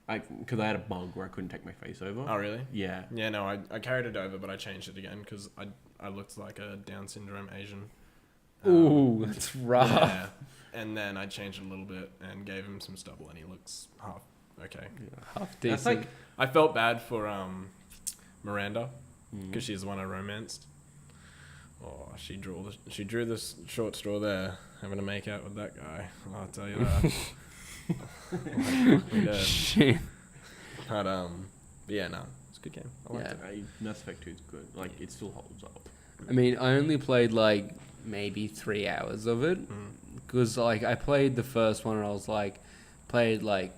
Because I had a bug where I couldn't take my face over. Oh, really? Yeah. Yeah, no, I carried it over, but I changed it again because I looked like a Down syndrome Asian. Ooh, that's rough. Yeah. And then I changed it a little bit and gave him some stubble, and he looks half okay. Yeah. Half That's decent. like I felt bad for Miranda because she's the one I romanced. Oh, she drew this short straw there, having to make out with that guy. I'll tell you that. Shit. But yeah, no, it's a good game. I liked Yeah. it. Mass Effect 2 is good. Like, it still holds up. I mean, I only played like maybe 3 hours of it because like I played the first one and I was like, played like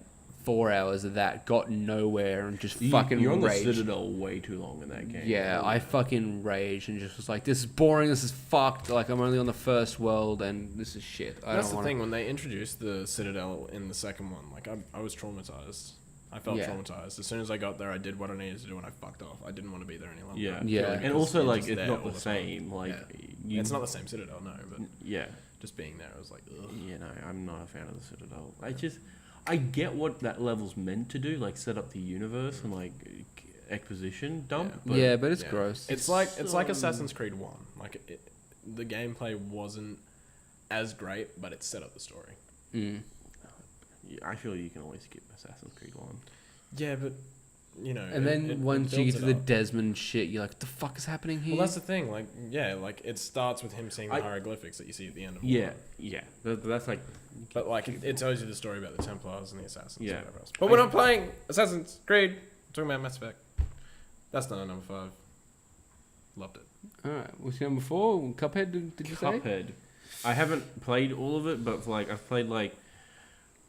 4 hours of that, got nowhere and just fucking You're on the raged. Citadel way too long in that game. Yeah, I fucking raged and just was like, this is boring, this is fucked. Like, I'm only on the first world and this is shit. That's the thing, when they introduced the Citadel in the second one, like I was traumatized. I felt Yeah. traumatized. As soon as I got there, I did what I needed to do and I fucked off. I didn't want to be there any longer. Yeah. Yeah. And Because also, you're like, just it's there not all the time. same. Like, Yeah. It's not the same Citadel, no, but Yeah. just being there, I was like, ugh. Yeah, no, I'm not a fan of the Citadel. I get what that level's meant to do, like set up the universe and like exposition dump. Yeah, but it's Yeah. gross. It's like Assassin's Creed 1. Like the gameplay wasn't as great, but it set up the story. Mm. I feel you can always skip Assassin's Creed 1. Yeah, but you know. And then once you builds get to it the up. Desmond shit, you're like, what the fuck is happening here? Well, that's the thing. Like, yeah, like it starts with him seeing the I- hieroglyphics that you see at the end of Yeah, one. yeah. That's like But like, it tells you the story about the Templars and the Assassins. Yeah. And whatever else. But we're not playing Assassin's Creed. We're talking about Mass Effect. That's not number 5. Loved it. Alright, what's your number 4? Cuphead, did you say? Cuphead. I haven't played all of it, but like I've played like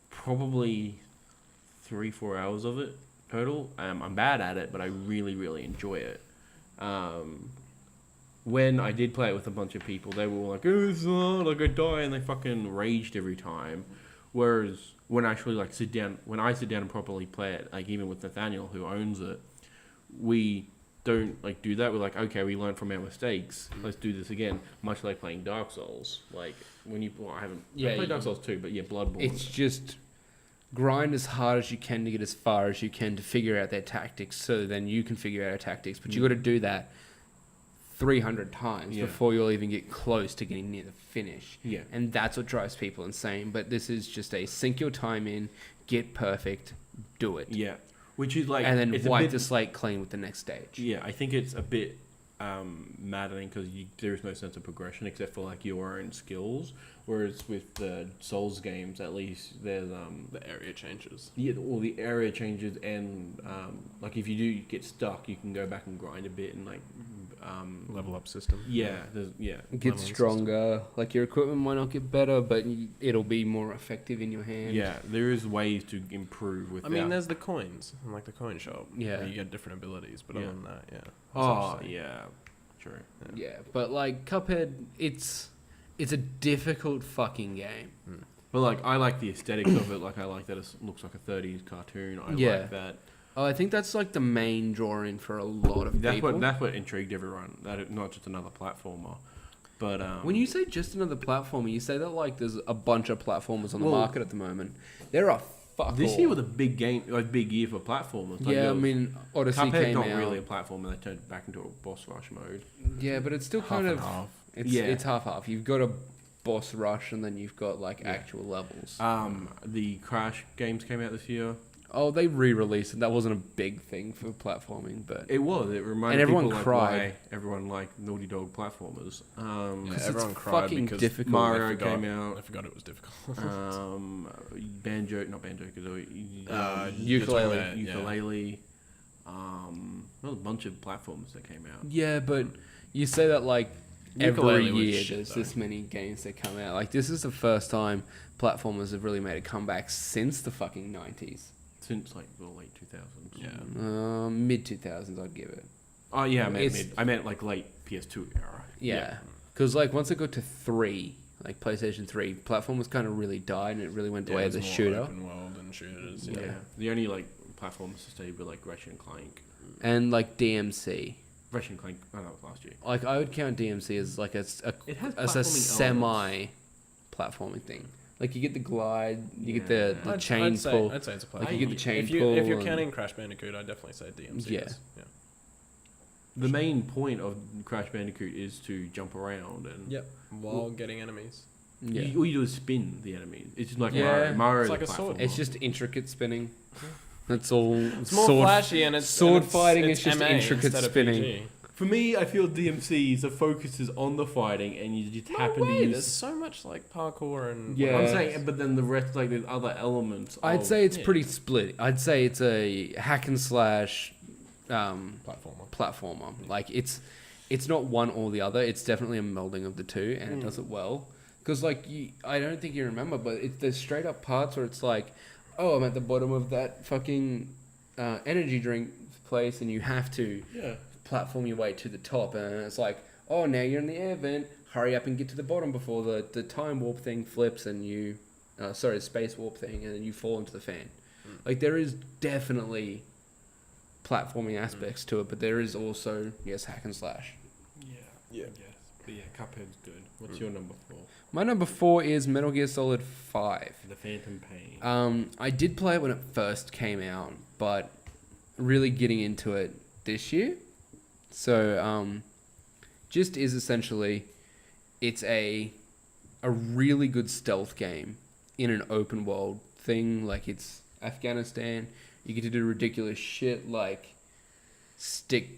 probably 3-4 hours of it total. I'm bad at it, but I really, really enjoy it. When I did play it with a bunch of people, they were all like, "Oh, it's not like I die," and they fucking raged every time. Whereas when I actually like sit down and properly play it, like even with Nathaniel who owns it, we don't like do that. We're like, okay, we learned from our mistakes. Let's do this again. Much like playing Dark Souls. Like when you, well, I played Dark Souls too, but yeah, Bloodborne. It's just grind as hard as you can to get as far as you can to figure out their tactics, so then you can figure out our tactics. But you got to do that 300 times Yeah. before you'll even get close to getting near the finish. Yeah. And that's what drives people insane. But this is just a sink your time in, get perfect, do it. Yeah, which is like, And then it's a wipe bit- the slate clean with the next stage. Yeah, I think it's a bit maddening because there is no sense of progression except for like your own skills. Whereas with the Souls games, at least there's The area changes. yeah, all the area changes and like if you do get stuck, you can go back and grind a bit and like Level up system. yeah, there's Get Leveling stronger. Like your equipment might not get better, but it'll be more effective in your hand. yeah, there is ways to improve with. I mean, there's the coins, and like the coin shop. Yeah. Where you get different abilities, but Yeah. other than that, yeah. That's oh interesting. yeah, true. Yeah, but like Cuphead, it's a difficult fucking game. But like I like the aesthetics of it. Like I like that it looks like a 30s cartoon. I Yeah. like that. Oh, I think that's like the main drawing for a lot of people. That's what intrigued everyone. That it's not just another platformer, but When you say just another platformer, you say that like there's a bunch of platformers on the Well, market at the moment. There are fuck this all. year was a big game, a big year for platformers. Like Yeah, there I was- mean Odyssey Cuphead's came not out. really a platformer. They turned back into a boss rush mode. Yeah, but it's still Half kind and of half. it's half. You've got a boss rush and then you've got like actual levels. The Crash games came out this year. Oh, they re-released it. That wasn't a big thing for platforming, but It was. It reminded And everyone people like cried. why everyone liked Naughty Dog platformers. Yeah, 'Cause it's everyone cried fucking because difficult. Mario I forgot- came out. I forgot it was difficult. Banjo, not Banjo, because Ukulele. Yeah. ukulele. There was a bunch of platforms that came out. yeah, but you say that like every Ukulele was year shit, there's though. this many games that come out. Like this is the first time platformers have really made a comeback since the fucking 90s. Since like the late 2000s. Yeah. Mid 2000s, I'd give it. Oh yeah, It's- I meant like late PS2 era. Yeah, because like once it got to 3, like PlayStation 3, platformers kind of really died and it really went the way it of the was more shooter. Open world and shooters. Yeah. Yeah. The only like platforms to stay were like Ratchet and Clank. And like DMC. Ratchet and Clank. Oh, that was last year. Like I would count DMC as like It has as a platforming semi platforming thing. Like you get the glide, you get the chain pull. I'd say it's a play. Like you get the chain if pull. If you're counting Crash Bandicoot, I'd definitely say DMC. Yeah. The main point of Crash Bandicoot is to jump around and while getting enemies. Yeah. all you do is spin the enemies. It's just like Yeah. Mario. It's like a platformer. sword. It's just intricate spinning. That's all. It's more flashy and it's sword and it's, fighting. It's It's just MA intricate instead of spinning. PG. For me, I feel DMC is the focus is on the fighting, and you just happen to There's use. so much like parkour and Yeah. I'm saying, but then the rest, like there's other elements. I'd say it's yeah. pretty split. I'd say it's a hack and slash platformer. Like it's not one or the other. It's definitely a melding of the two, and it does it well. Because like I don't think you remember, but there's straight up parts where it's like, oh, I'm at the bottom of that fucking energy drink place, and you have to platform your way to the top, and it's like, oh, now you're in the air vent. Hurry up and get to the bottom before the time warp thing flips, and you, space warp thing, and then you fall into the fan. Like there is definitely platforming aspects to it, but there is also hack and slash. Yeah. Yes. But yeah, Cuphead's good. What's your number 4? My number 4 is Metal Gear Solid 5. The Phantom Pain. I did play it when it first came out, but really getting into it this year. So, just is essentially, it's a really good stealth game in an open world thing. Like it's Afghanistan. You get to do ridiculous shit like stick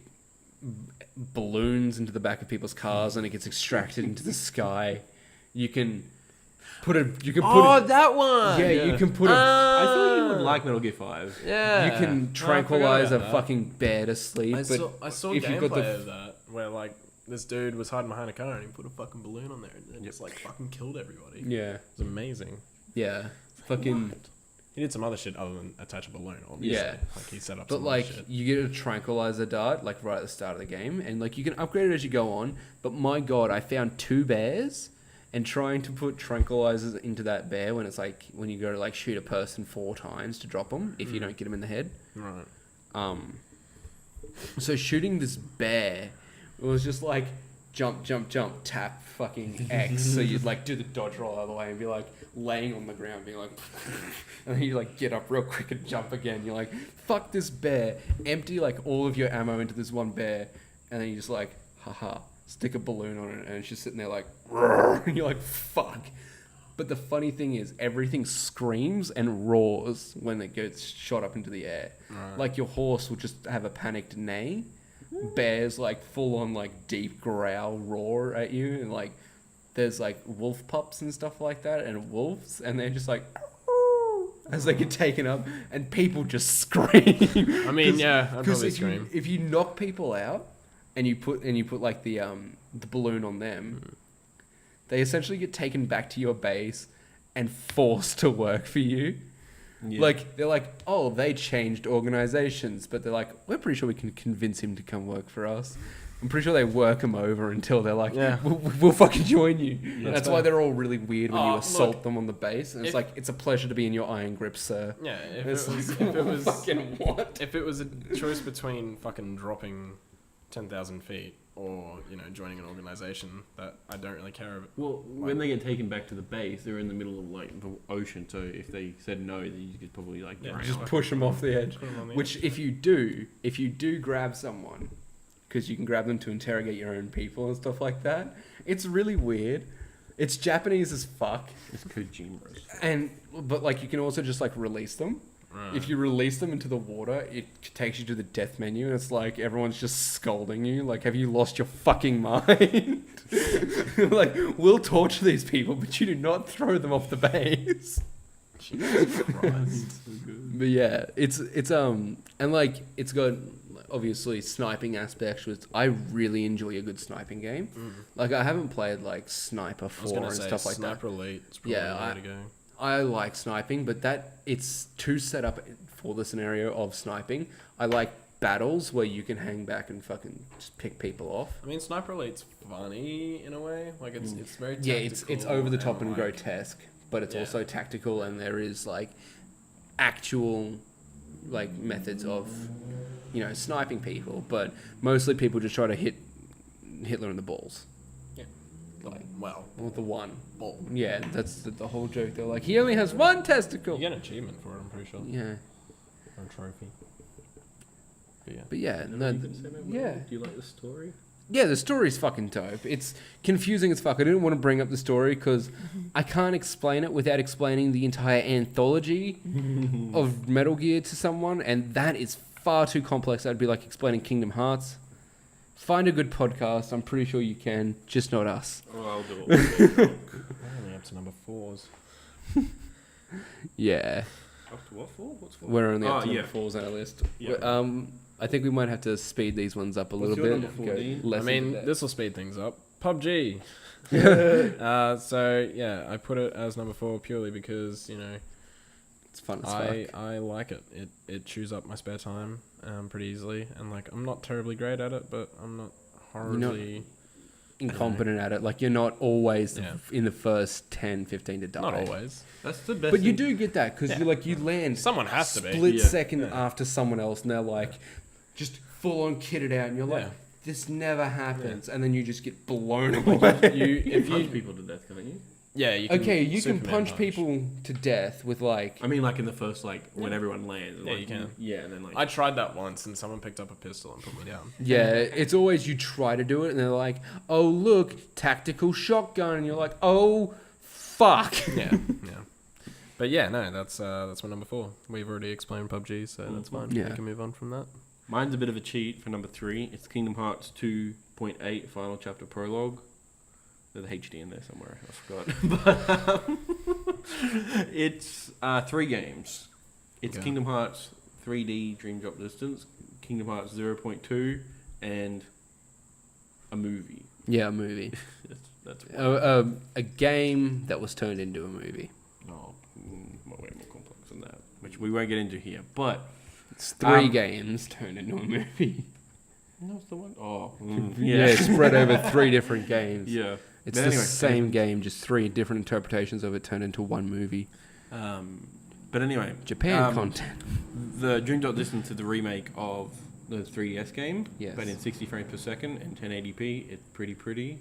balloons into the back of people's cars and it gets extracted into the sky. You can put a. You can put. That one. Yeah, you can put a. I thought you would like Metal Gear 5. Yeah. You can tranquilize a that. fucking bear to sleep. I saw if you've got gameplay of that where like this dude was hiding behind a car and he put a fucking balloon on there and just like fucking killed everybody. Yeah. It was amazing. Yeah. Fucking. What? He did some other shit other than attach a balloon, obviously. Yeah. Like he set up But some like other shit. you get a tranquilizer dart like right at the start of the game, and like you can upgrade it as you go on. But my god, I found 2 bears, and trying to put tranquilizers into that bear when it's like when you go to like shoot a person 4 times to drop them if you don't get them in the head. Right. So shooting this bear, it was just like jump, tap, fucking X. So you'd like do the dodge roll out of the way and be like laying on the ground, being like, and then you like get up real quick and jump again. You're like, fuck this bear. Empty like all of your ammo into this one bear, and then you just like, haha, stick a balloon on it, and it's just sitting there like, and you're like, fuck. But the funny thing is, everything screams and roars when it gets shot up into the air. Right. Like your horse will just have a panicked neigh. Bears like full on like deep growl roar at you, and like there's like wolf pups and stuff like that, and wolves, and they're just like as they get taken up, and people just scream. I mean, yeah, I'd probably if scream. if you knock people out and you put like the balloon on them, they essentially get taken back to your base and forced to work for you. Yeah. Like they're like, oh, they changed organizations, but they're like, we're pretty sure we can convince him to come work for us. I'm pretty sure they work him over until they're like, Yeah. we'll fucking join you. Yeah, That's why they're all really weird when you Oh, assault look, them on the base, and it's if- like, it's a pleasure to be in your iron grip, sir. Yeah, It's if like, it was fucking what? if it was a choice between fucking dropping 10,000 feet or joining an organization that I don't really care about. Well, when they get taken back to the base, they're in the middle of like the ocean. So if they said no, then you could probably like drown. Just push them off the edge. Put 'em on the Which, if you do grab someone, because you can grab them to interrogate your own people and stuff like that, it's really weird. It's Japanese as fuck, It's Kojima's. but like you can also just like release them. Right. If you release them into the water, it takes you to the death menu, and it's like everyone's just scolding you. Like, have you lost your fucking mind? Like, we'll torture these people, but you do not throw them off the base. Jesus Christ. But yeah, it's and like it's got obviously sniping aspects. Which I really enjoy a good sniping game. Like I haven't played like Sniper I was 4 gonna and say stuff like that. Sniper Elite. It's probably Yeah, the way to go. I like sniping, but it's too set up for the scenario of sniping. I like battles where you can hang back and fucking just pick people off. I mean, Sniper Elite's funny in a way. Like it's very Yeah, it's over the top and like, grotesque, but it's Yeah. also tactical, and there is like actual like methods of sniping people, but mostly people just try to hit Hitler in the balls. Yeah. Like, Well, or the one. ball. Yeah, that's the whole joke. They're like, he only has one testicle. You get an achievement for it, I'm pretty sure. Yeah. Or a trophy. But yeah. But yeah, Anything no, you can say about yeah. Will? Do you like the story? Yeah, the story's fucking dope. It's confusing as fuck. I didn't want to bring up the story because I can't explain it without explaining the entire anthology of Metal Gear to someone, and that is far too complex. That'd be like explaining Kingdom Hearts. Find a good podcast. I'm pretty sure you can, just not us. Oh, I'll do it. We're only up to number 4s. Yeah, Up to what for? What's for? we're only up to yeah. number 4s on our list. Yeah. I think we might have to speed these ones up a What's little your bit. number 14? Go less I mean, into that. this will speed things up. PUBG. So yeah, I put it as number 4 purely because It's fun as fuck. I like it. It chews up my spare time pretty easily, and like I'm not terribly great at it, but I'm not horribly Incompetent at it. Like, you're not always Yeah. in the first 10, 15 to die. not always. That's the best. But you thing. do get that because Yeah. you land Someone has to be. split Yeah. second Yeah. after someone else, and they're like just full on kitted out, and you're like, Yeah. this never happens, and then you just get blown away. If punch you people to death, can't you? yeah, you can Okay, you can Superman punch people to death with like. I mean, like in the first, like when everyone lands. Yeah, like, you can. Yeah, and then like. I tried that once, and someone picked up a pistol and put me down. Yeah, it's always you try to do it, and they're like, "Oh look, tactical shotgun," and you're like, "Oh, fuck." Yeah, yeah. But yeah, no, that's my number 4. We've already explained PUBG, so that's fine. Yeah. We can move on from that. Mine's a bit of a cheat for number 3. It's Kingdom Hearts 2.8 Final Chapter Prologue. There's a HD in there somewhere. I forgot. But it's 3 games. It's Okay. Kingdom Hearts 3D Dream Drop Distance, Kingdom Hearts 0.2, and a movie. Yeah, a movie, That's a game that was turned into a movie. way more complex than that, which we won't get into here. But It's 3 games turned into a movie. that's the one. Oh, Yeah, spread over 3 different games. yeah. It's But the anyway, same game, just 3 different interpretations of it turned into one movie. But anyway, Japan content. The Dream Drop Distance is the remake of the 3DS game, Yes. but in 60 frames per second and 1080p. It's pretty.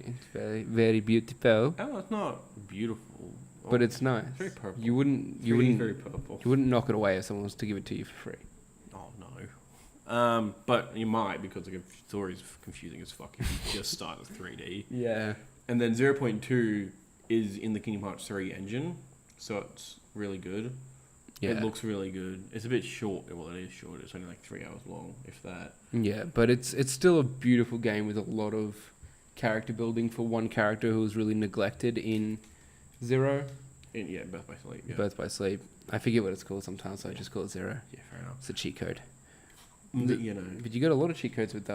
It's very, very beautiful, Oh, it's not beautiful, but it's nice. it's very purple. You wouldn't very purple. you wouldn't knock it away if someone was to give it to you for free. Oh no. But you might because the story is confusing as fuck if you just start as 3D. Yeah. And then 0.2 is in the Kingdom Hearts 3 engine, so it's really good. Yeah. It looks really good. It's a bit short. Well, it is short. It's only like 3 hours long, if that. Yeah, but it's still a beautiful game with a lot of character building for one character who was really neglected in Zero. Yeah, Birth by Sleep. Yeah, Birth by Sleep. I forget what it's called sometimes, so I just call it Zero. yeah, fair enough. It's a cheat code. You know, But you got a lot of cheat codes with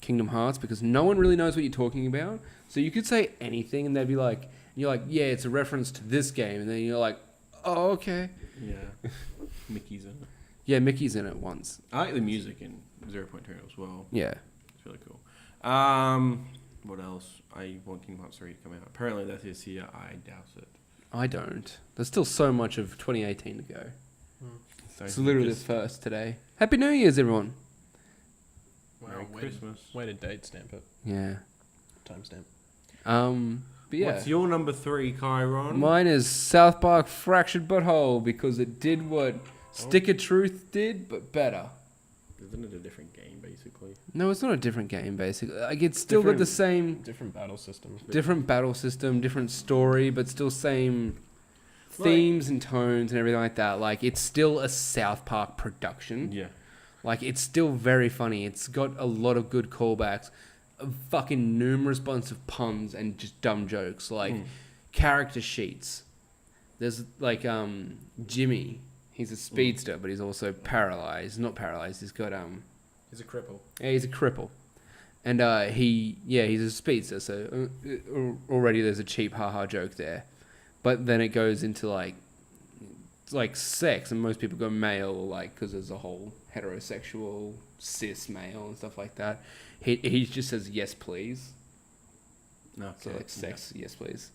Kingdom Hearts because no one really knows what you're talking about. So you could say anything and they'd be like, you're like, yeah, it's a reference to this game. And then you're like, oh, okay. yeah. Mickey's in it. Yeah, Mickey's in it once. I like the music in 0.2 as well. Yeah. It's really cool. What else? I want Kingdom Hearts 3 to come out. Apparently that's this year. I doubt it. I don't. There's still so much of 2018 to go. So It's literally the just first today. Happy New Year's, everyone. Merry Christmas. Way to date stamp it. Yeah. Timestamp. But yeah. What's your number 3, Kyron? Mine is South Park Fractured Butthole because it did what Stick of Truth did, but better. Isn't it a different game, basically? No, it's not a different game, basically. Like, it's still got the same Different battle systems. different battle system, different story, but still same themes and tones and everything like that. Like, it's still a South Park production. Yeah. Like, it's still very funny. It's got a lot of good callbacks, fucking numerous bunch of puns and just dumb jokes. Like, character sheets. There's, like, Jimmy. He's a speedster, but he's also paralyzed. Not paralyzed, he's got, He's a cripple. yeah, he's a cripple. And he's a speedster, so already there's a cheap haha joke there. But then it goes into like sex, and most people go male, like, because there's a whole heterosexual cis male and stuff like that. He just says yes please. No. So like sex, yes please.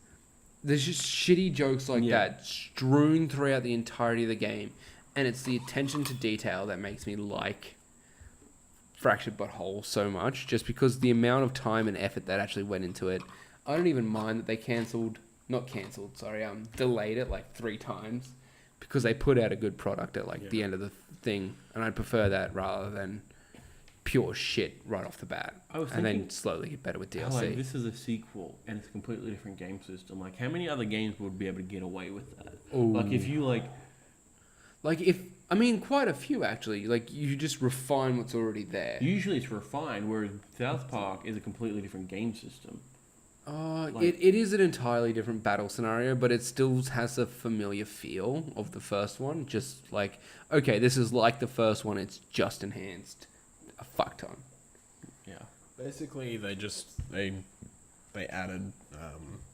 There's just shitty jokes like Yeah. that strewn throughout the entirety of the game, and it's the attention to detail that makes me like Fractured Butthole so much, just because the amount of time and effort that actually went into it. I don't even mind that they delayed it like 3 times because they put out a good product at like the end of the thing, and I'd prefer that rather than pure shit right off the bat, and then slowly get better with DLC. Like, this is a sequel and it's a completely different game system. Like, how many other games would be able to get away with that? Ooh. Like, if you quite a few actually. Like, you just refine what's already there. Usually it's refined, whereas South Park is a completely different game system. It is an entirely different battle scenario, but it still has a familiar feel of the first one. Just like, okay, this is like the first one, it's just enhanced a fuck ton. Yeah. Basically, they added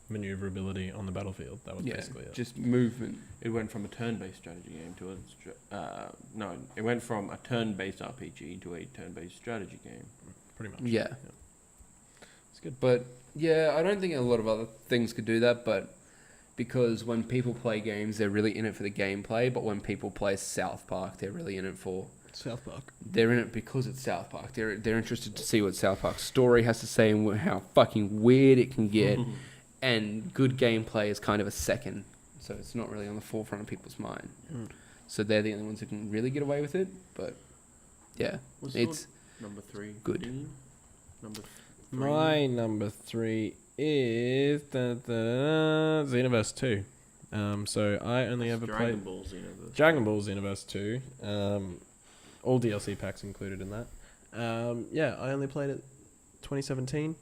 maneuverability on the battlefield. That was basically it. Just movement. It went from a turn-based strategy game to it went from a turn-based RPG to a turn-based strategy game. Pretty much. Yeah. It's good. But yeah, I don't think a lot of other things could do that, but because when people play games, they're really in it for the gameplay, but when people play South Park, they're really in it for... South Park. They're in it because it's South Park. They're interested to see what South Park's story has to say and how fucking weird it can get, and good gameplay is kind of a second, so it's not really on the forefront of people's mind. So they're the only ones who can really get away with it, but yeah, it's number 3. Good. Dean? Number 3. My number 3 is Xenoverse 2. So I only ever played Dragon Ball Xenoverse 2. All DLC packs included in that. I only played it 2017.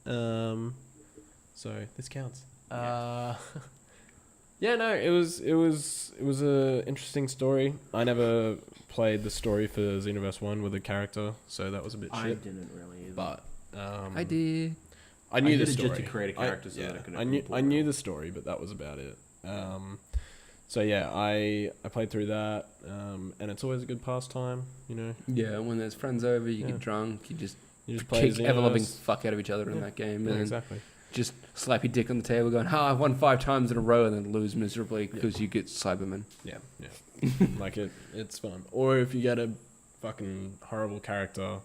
So this counts. It was a interesting story. I never played the story for Xenoverse 1 with a character, so that was a bit shit. I didn't really either. But I did. I knew the just story. to create a character so that I could. I knew the story, but that was about it. I played through that, and it's always a good pastime, you know. Yeah, when there's friends over, you get drunk, you just play kick ever-loving fuck out of each other in that game, and exactly. Just slap your dick on the table, going, "Ha! I won 5 times in a row," and then lose miserably because you get Cyberman. Yeah. Like it's fun. Or if you get a fucking horrible character,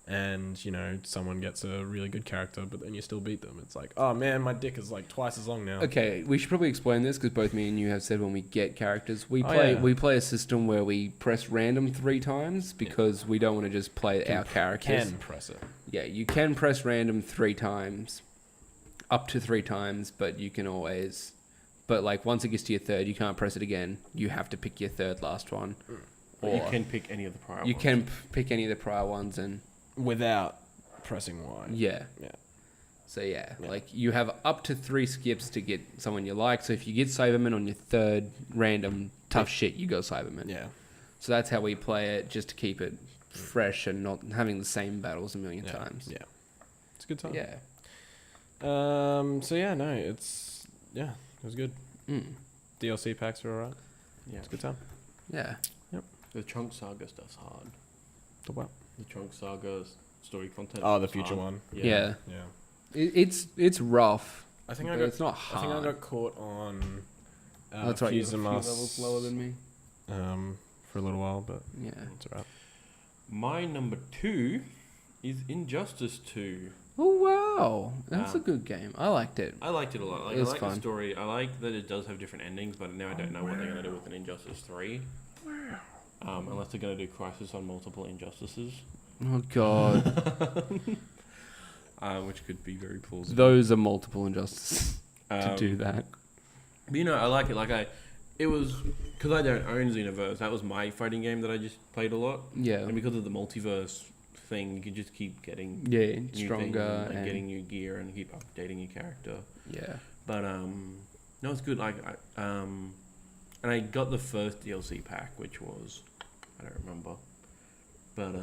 and you know someone gets a really good character, but then you still beat them. It's like, oh man, my dick is like twice as long now. Okay, we should probably explain this because both me and you have said when we get characters, we play a system where we press random 3 times because we don't want to just play our characters. Can press it. Yeah, you can press random 3 times, up to 3 times, but you can always. But like once it gets to your 3rd, you can't press it again. You have to pick your 3rd last one. Or you can pick any of the prior ones. You can pick any of the prior ones and. Without pressing Y. Yeah. So like you have up to 3 skips to get someone you like. So if you get Cyberman on your 3rd random tough shit, you go Cyberman. Yeah. So that's how we play it, just to keep it fresh and not having the same battles a million times. Yeah. It's a good time. Yeah. It was good. DLC packs are alright. Yeah. It's a good time. Yeah. Yep. The Trunk Saga stuff's hard. The what? The Trunk Saga's story content. Oh, the future one. Yeah. Yeah. It's rough. I think it's not hard. I think I got caught on. That's right. You're a few levels lower than me. For a little while, but yeah, it's alright. My number 2 is Injustice 2. Oh wow, that's a good game. I liked it. I liked it a lot. Like, it was I like fun. the story. I like that it does have different endings, but now I don't know what they're gonna do with an Injustice 3. Unless they're gonna do Crisis on Multiple Injustices. Oh god. Which could be very plausible. Those are multiple injustices to do that. But you know, I like it. It was because I don't own Xenoverse. That was my fighting game that I just played a lot. Yeah. And because of the multiverse thing, you can just keep getting new stronger and getting new gear and keep updating your character. Yeah. But no, it's good. And I got the first DLC pack, which was I don't remember, but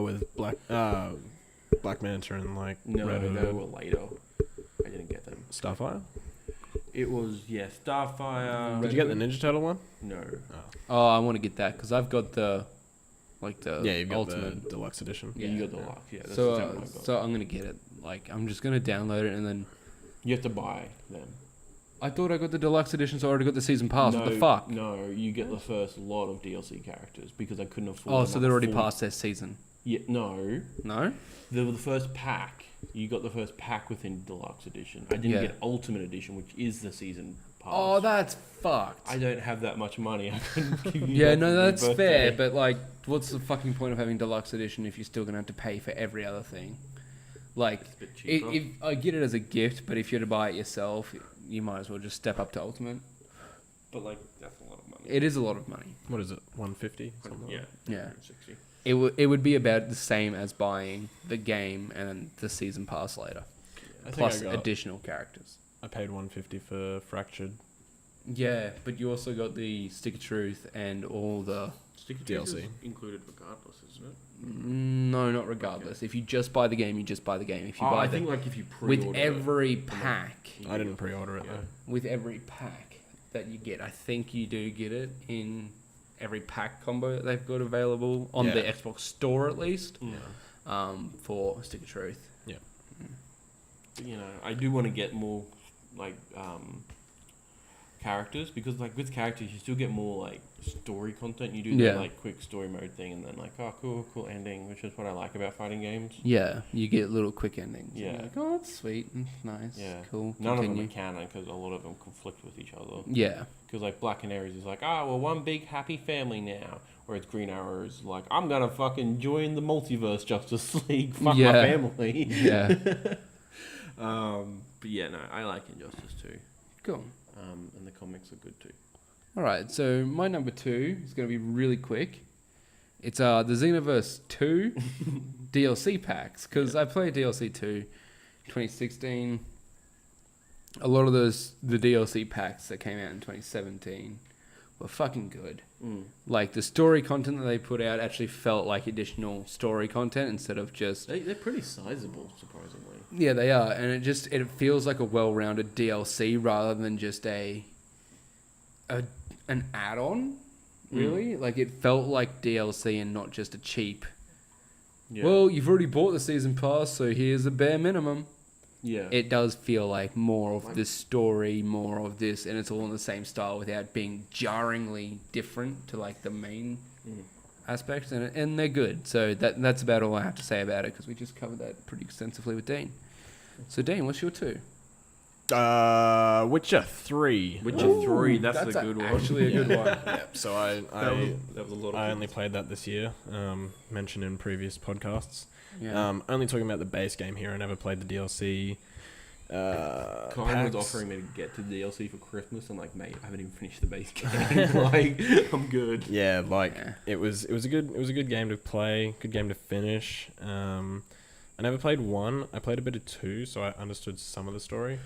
with Black Manta and like no, Red they were later. I didn't get them. Starfire. It was Starfire. Did you get the Ninja Turtle one? No. Oh, I want to get that because I've got the you've got ultimate the deluxe edition. Yeah, you got the deluxe. Yeah. That's so exactly what I got. so I'm gonna get it. Like I'm just gonna download it and then. You have to buy them. I thought I got the deluxe edition, so I already got the season pass. What the fuck? No, you get the first lot of DLC characters because I couldn't afford. Oh, so they're already past their season. Yeah, no. No? The first pack. You got the first pack within Deluxe Edition. I didn't Yeah. get Ultimate Edition, which is the season pass. Oh, that's fucked. I don't have that much money. I couldn't give you Yeah, that no, for your that's birthday. fair, but like, what's the fucking point of having deluxe edition if you're still gonna have to pay for every other thing? Like, It's a bit cheaper. if I get it as a gift, but if you're to buy it yourself, you might as well just step up to ultimate. But like, that's a lot of money. It is a lot of money. What is it? 150? Something like Yeah. that? Yeah. 160. It would be about the same as buying the game and the season pass later, I think plus I got- additional characters. I paid 150 for Fractured. Yeah, but you also got the Stick of Truth and all the... Sticker DLC. is included regardless, isn't it? No, not regardless. If you just buy the game, you just buy the game. If you Oh, buy I the... think like if you pre-order with it, every pack... I didn't pre-order it Yeah. though. With every pack that you get, I think you do get it in every pack combo that they've got available on the Yeah. Xbox Store at least. Yeah. For Stick of Truth. But, you know, I do want to get more like characters, because like with characters you still get more like story content. You do Yeah. the like quick story mode thing, and then like, oh, cool ending, which is what I like about fighting games. Yeah, you get little quick endings. Yeah. You're like, oh, that's sweet. Nice. Yeah. Cool. None Continue. of them are canon because a lot of them conflict with each other. Yeah. Because like Black Canaries is like, oh, we're one big happy family now. Whereas Green Arrow is like, I'm gonna fucking join the multiverse Justice League. Fuck Yeah. my family. Yeah. But yeah, no, I like Injustice too. Cool. And the comics are good too. All right, so my number 2 is going to be really quick. It's the Xenoverse 2 DLC packs, because I played DLC 2 2016. A lot of the DLC packs that came out in 2017 were fucking good. Like, the story content that they put out actually felt like additional story content instead of just... They're pretty sizable, surprisingly. Yeah, they are, and it feels like a well-rounded DLC rather than just an add-on, really. Like, it felt like DLC and not just a cheap, Yeah. well, you've already bought the season pass, so here's a bare minimum. Yeah. It does feel like more of this story, more of this, and it's all in the same style without being jarringly different to, like, the main aspects, and they're good. So that's about all I have to say about it, because we just covered that pretty extensively with Dean. So, Dean, what's your 2? Witcher 3. Witcher 3, that's the good one. Actually a good one. Yeah, so I That was a lot of I only played that this year, mentioned in previous podcasts. Yeah. Only talking about the base game here. I never played the DLC. Kyron Packs. was offering me to get to the DLC for Christmas. I'm like, mate, I haven't even finished the base game. Like, I'm good. Yeah, like Yeah. it was a good game to play, good game to finish. I never played 1. I played a bit of 2, so I understood some of the story.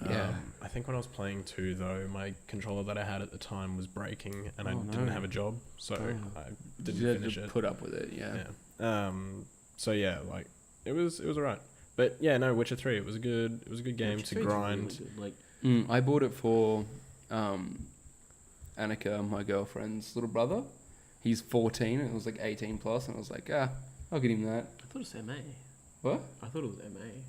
Yeah. I think when I was playing 2, though, my controller that I had at the time was breaking, and I Oh, didn't no. have a job, so I didn't You had finish to it. put up with it, yeah. Yeah. So yeah, like it was alright. But yeah, no, Witcher 3. It was a good game Witcher to 3 's grind. really good, like, I bought it for Annika, my girlfriend's little brother. He's 14, and it was like 18 plus, and I was like, I'll get him that. I thought it was MA. What? I thought it was MA.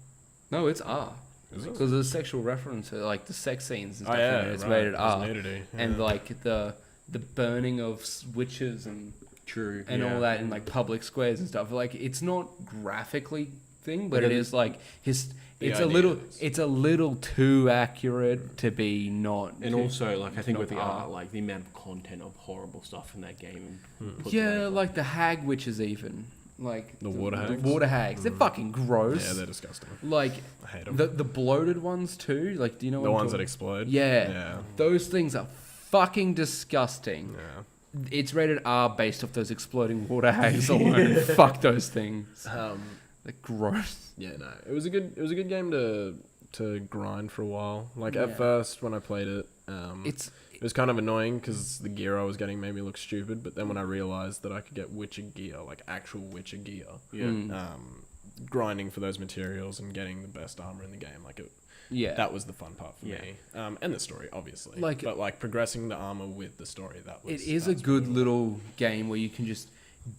No, it's R. Is it? Because there's sexual reference to like the sex scenes and Oh stuff yeah, in it. It's right. rated There's R. nudity. And yeah. like the burning of witches and True. all that in like public squares and stuff. Like, it's not graphically thing, but But it it- is like The it's a idea little is- it's a little too accurate to be not. And also, like, I think not with the R. art, like, the amount of content of horrible stuff in that game. puts Yeah, away, like the hag witches even. Like The water hags? The water hags. They're fucking gross. Yeah, they're disgusting. like I hate them. the bloated ones too. Like, do you know The what I'm ones that talking- explode. Yeah. Yeah. Those things are fucking disgusting. Yeah. It's rated R based off those exploding water hags alone. Fuck those things. They're gross. Yeah, no. It was a good game to grind for a while. Like Yeah. at first when I played it, It's it was kind of annoying because the gear I was getting made me look stupid. But then when I realized that I could get Witcher gear, like actual Witcher gear, Yeah. grinding for those materials and getting the best armor in the game, like yeah. that was the fun part for Yeah. me. And the story, obviously. Like- but like progressing the armor with the story, that was. It is a that's good really- little game where you can just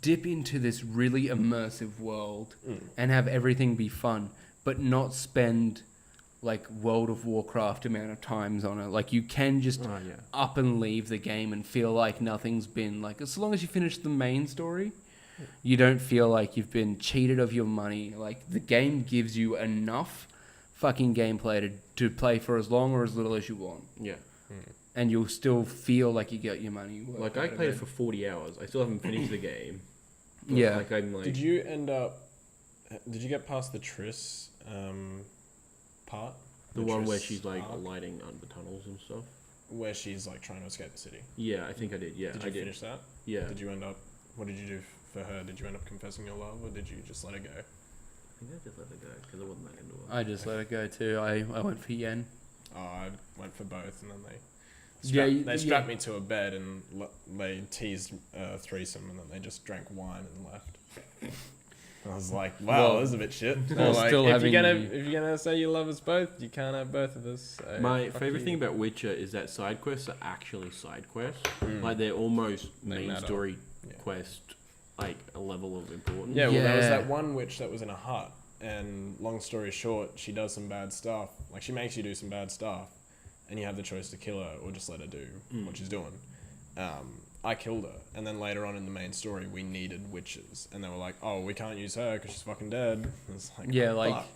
dip into this really immersive world and have everything be fun, but not spend like World of Warcraft amount of times on it. Like, you can just Oh, yeah. up and leave the game and feel like nothing's been like, as long as you finish the main story, You don't feel like you've been cheated of your money. Like, the game gives you enough fucking gameplay to play for as long or as little as you want. Yeah. And you'll still feel like you get your money worth. Like, I played it for 40 hours. I still haven't finished the game. But Yeah. Like, I'm like... Did you get past the Triss part? The one where Triss she's, like, arc? lighting under tunnels and stuff? Where she's like trying to escape the city. Yeah, I think I did. Yeah, Did I you did. finish that? Yeah. Did you end up? What did you do for her? Did you end up confessing your love, or did you just let it go? I think I just let it go because I wasn't that into it. I just let it go too. I went for Yen. Oh, I went for both, and then they Yeah, strapped me to a bed and they teased threesome, and then they just drank wine and left. I was like, wow, Well, this is a bit shit. well, Like, still if having- you're gonna say you love us both, you can't have both of us. So My fuck favorite you. thing about Witcher is that side quests are actually side quests. Mm. Like, they're almost They main matter. story Yeah. quest, like a level of importance. Yeah, well, there was Yeah. that one witch that was in a hut, and long story short, she does some bad stuff. Like, she makes you do some bad stuff, and you have the choice to kill her or just let her do what she's doing. I killed her, and then later on in the main story, we needed witches, and they were like, "Oh, we can't use her because she's fucking dead." It's like, Yeah, oh, like fuck.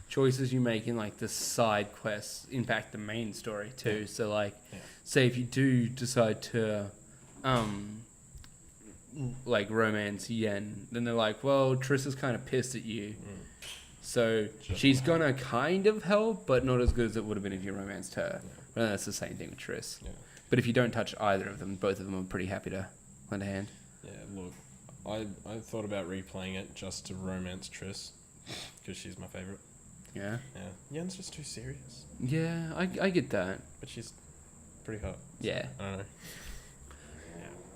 choices you make in like the side quests impact the main story too. So like, Yeah. say if you do decide to, like romance Yen, then they're like, well, Triss is kind of pissed at you, so Just she's like- gonna kind of help, but not as good as it would have been if you romanced her. Yeah. Well, that's the same thing with Triss. Yeah. But if you don't touch either of them, both of them are pretty happy to lend a hand. Yeah, look, I thought about replaying it just to romance Triss, because she's my favorite. Yeah. Yeah, Yen's just too serious, Yeah, I get that. but she's pretty hot. Yeah. I don't know.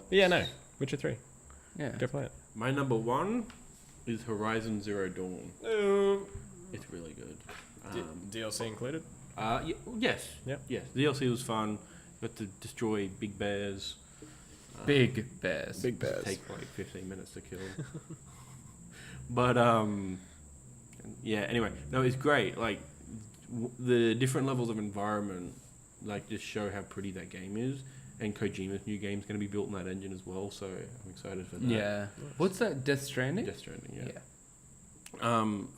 But yeah, no, Witcher 3. Yeah. Go play it. My number one is Horizon Zero Dawn. It's really good. DLC included? Yes. Yep. Yes. The DLC was fun. Got to destroy big bears. Big bears. Big bears. Take like 15 minutes to kill. But yeah. Anyway, no, it's great. Like the different levels of environment, like just show how pretty that game is. And Kojima's new game's going to be built in that engine as well, so I'm excited for that. Yeah. What's that? Death Stranding? Death Stranding. Yeah.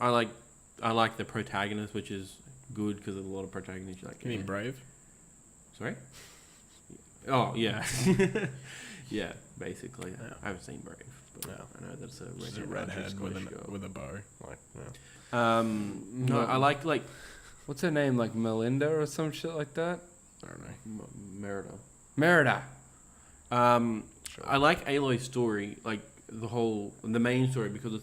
I like the protagonist, which is good because there's a lot of protagonists you like. You mean Brave? Sorry? Oh, yeah. Yeah, basically. Yeah. I haven't seen Brave, but Yeah. I know that's a She's a redhead redhead Scottish with girl. with a bow. Like, yeah. No, I like What's her name? Like Melinda or some shit like that? I don't know. Merida. Merida. Sure. I like Aloy's story, like the main story, because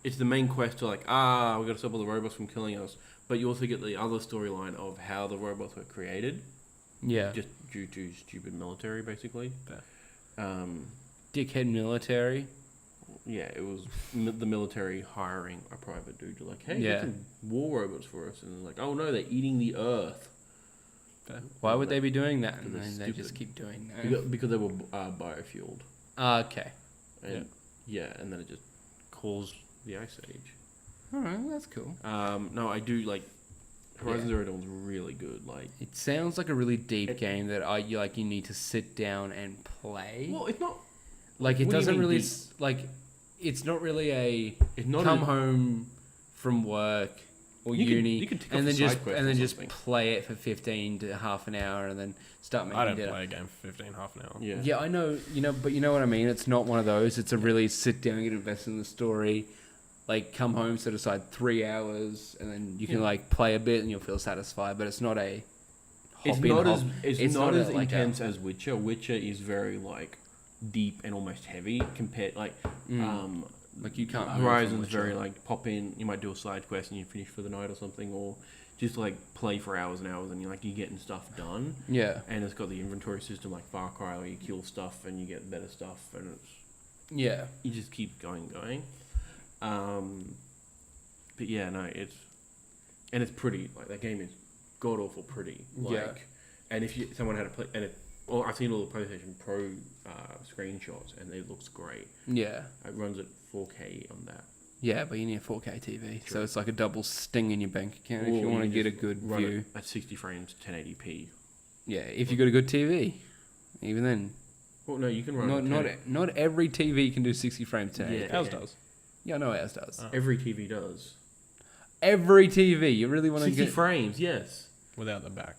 it's the main quest to like, we got to stop all the robots from killing us. But you also get the other storyline of how the robots were created, Yeah. just due to stupid military, basically. Yeah. Dickhead military. Yeah, it was the military hiring a private dude to like, hey, Yeah. get some war robots for us, and they're like, oh no, they're eating the earth. Why would they be doing that? Because And they're then they just stupid. keep doing that. Because they were biofueled. Okay. And yeah, and then it just caused the Ice Age. Alright, that's cool. No, I do like Horizon Yeah. Zero Dawn's really good. Like, It sounds like a really deep game that you need to sit down and play. well, it's not. Like it what do you doesn't mean really deep? like. It's not really a It's not come a- home from work or You can- uni you can tick off and a then side just quest and or then just something. play it for 15 to half an hour and then start making I don't dinner. play a game for 15, half an hour. Yeah. Yeah, I know, but you know what I mean? It's not one of those. It's a really sit down, get invested in the story, like come home, set aside 3 hours, and then you can Yeah. like play a bit and you'll feel satisfied. But it's not a It's hop in, not hop- as it's, it's not not as a, like, intense as Witcher. Witcher is very like deep and almost heavy compared like like you can't. move from Horizon's Witcher. very like pop in. You might do a side quest and you finish for the night or something, or just like play for hours and hours and you're getting stuff done. Yeah, And it's got the inventory system like Far Cry where you kill stuff and you get better stuff, and it's yeah, you just keep going. But yeah, no, it's pretty. Like that game is god awful pretty. Like, Yeah. and if someone had a play, and I've seen all the PlayStation Pro screenshots, and it looks great. yeah, It runs at 4K on that. yeah. But you need a 4K TV, so True. it's like a double sting in your bank account if Or you want to can get a just good run view. it at 60 frames, 1080p. Yeah, if you got a good TV, even then, Well, no, you can run. Not every TV can do 60 frames to Yeah. Ours does. Yeah, I know ours does. Every TV does. Every TV. You really want to 60 get... frames, yes. Without the back.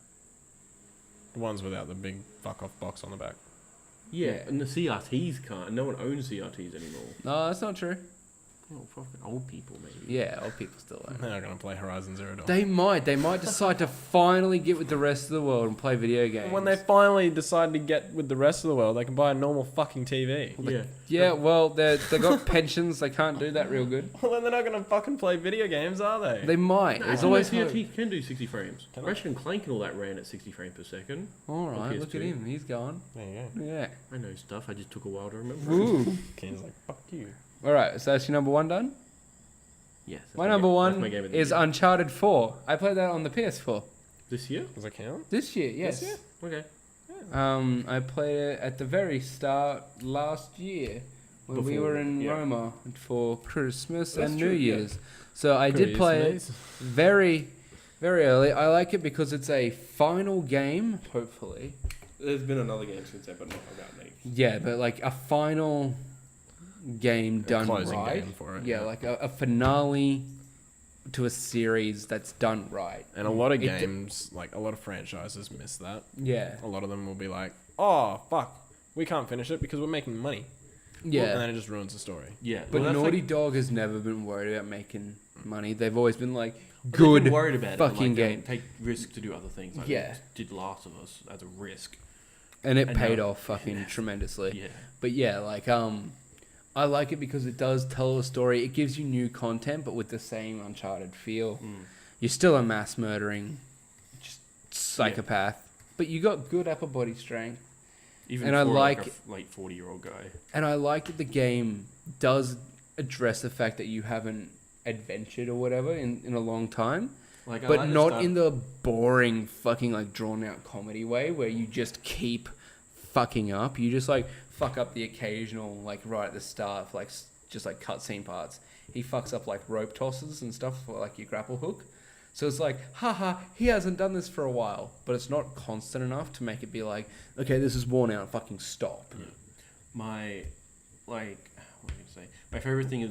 The ones without the big fuck off box on the back. Yeah, and the CRTs can't. No one owns CRTs anymore. No, that's not true. Oh, fucking old people, maybe. Yeah, old people still own. They're not going to play Horizon Zero Dawn. They might decide to finally get with the rest of the world and play video games. When they finally decide to get with the rest of the world, they can buy a normal fucking TV. Yeah. Yeah, well, they got pensions. They can't do that real good. Well, then they're not going to fucking play video games, are they? They might. No, There's always hope. CRT can do 60 frames. Can Ratchet and Clank and all that ran at 60 frames per second. All right, PS2. look at him. He's gone. There you Yeah. I know stuff. I just took a while to remember. Ooh. go. Keen's like, fuck you. All right, so that's your number one done. Yes. that's My number that's one my game of the is year. Uncharted 4. I played that on the PS4 This year? Does that count? this year. Yes. This year? Okay. I played it at the very start last year when we Before, were in yeah. Roma for Christmas That's and true, New yeah. Year's. So I did play it very, very early. I like it because it's a final game, hopefully. There's been another game since then, but not about me. Yeah, but like a final game done closing right. game for it, Yeah, yeah. like a finale to a series that's done right. And a lot of It- games, like a lot of franchises miss that. Yeah. A lot of them will be like, oh, fuck, we can't finish it because we're making money. Yeah. And then it just ruins the story. Yeah. But well, that's Naughty like, Dog has never been worried about making money. They've always been like, they've good been worried about fucking it, but, like, game. they take risk to do other things. Like Yeah. they did Last of Us as a risk. And it And paid now- off fucking tremendously. Yeah. But yeah, like, I like it because it does tell a story. It gives you new content, but with the same Uncharted feel. You're still a mass murdering just psychopath, but you got good upper body strength. Even And for I like like- a late 40-year-old guy. And I like that the game does address the fact that you haven't adventured or whatever in a long time. Like, I But like the not stuff- in the boring fucking like drawn out comedy way where you just keep fucking up. You just like fuck up the occasional like right at the start like just like cutscene parts. He fucks up like rope tosses and stuff for like your grapple hook. So it's like, haha, he hasn't done this for a while, but it's not constant enough to make it be like, okay, this is worn out, fucking stop. Yeah. My, like, what am I gonna say? My favorite thing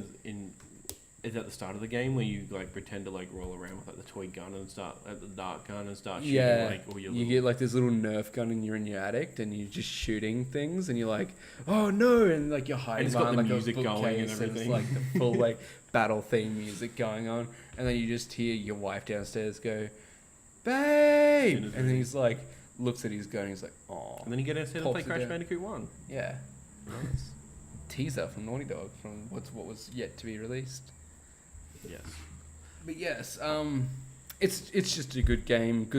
is at the start of the game where you like pretend to like roll around with like the toy gun and start at the dart gun and start shooting Yeah, like all your you little, get like this little Nerf gun and you're in your attic and you're just shooting things and you're like, oh no, and like you're hiding it's got behind the like music a going and bookcase and it's everything. like the full like battle theme music going on, and then you just hear your wife downstairs go, babe, and then he's like looks at his gun and he's like, oh, and then you get instead to Pops play it Crash down. Bandicoot 1. yeah, nice. Teaser from Naughty Dog from what was yet to be released. Yes. But yes, it's just a good game,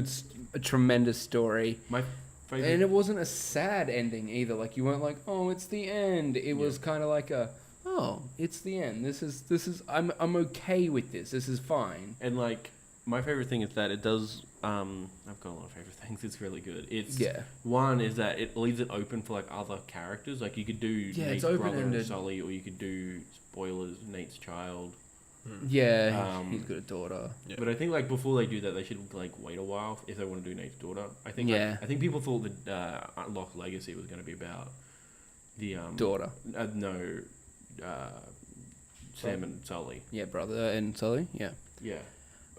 a tremendous story. My favorite. And it wasn't a sad ending either. Like you weren't like, oh, it's the end. It was kind of like oh, it's the end. This is. I'm okay with this. This is fine. And like my favorite thing is that it does. I've got a lot of favorite things. It's really good. It's one is that it leaves it open for like other characters. Like you could do Nate's it's brother and open-ended. Sully, or you could do spoilers Nate's child. Yeah, he's got a daughter. Yeah. But I think like before they do that, they should like wait a while if they want to do Nate's daughter. I think. Yeah. I think people thought that Unlock Legacy was going to be about the Daughter. No. Sam and Sully. Yeah, brother and Sully. Yeah. Yeah.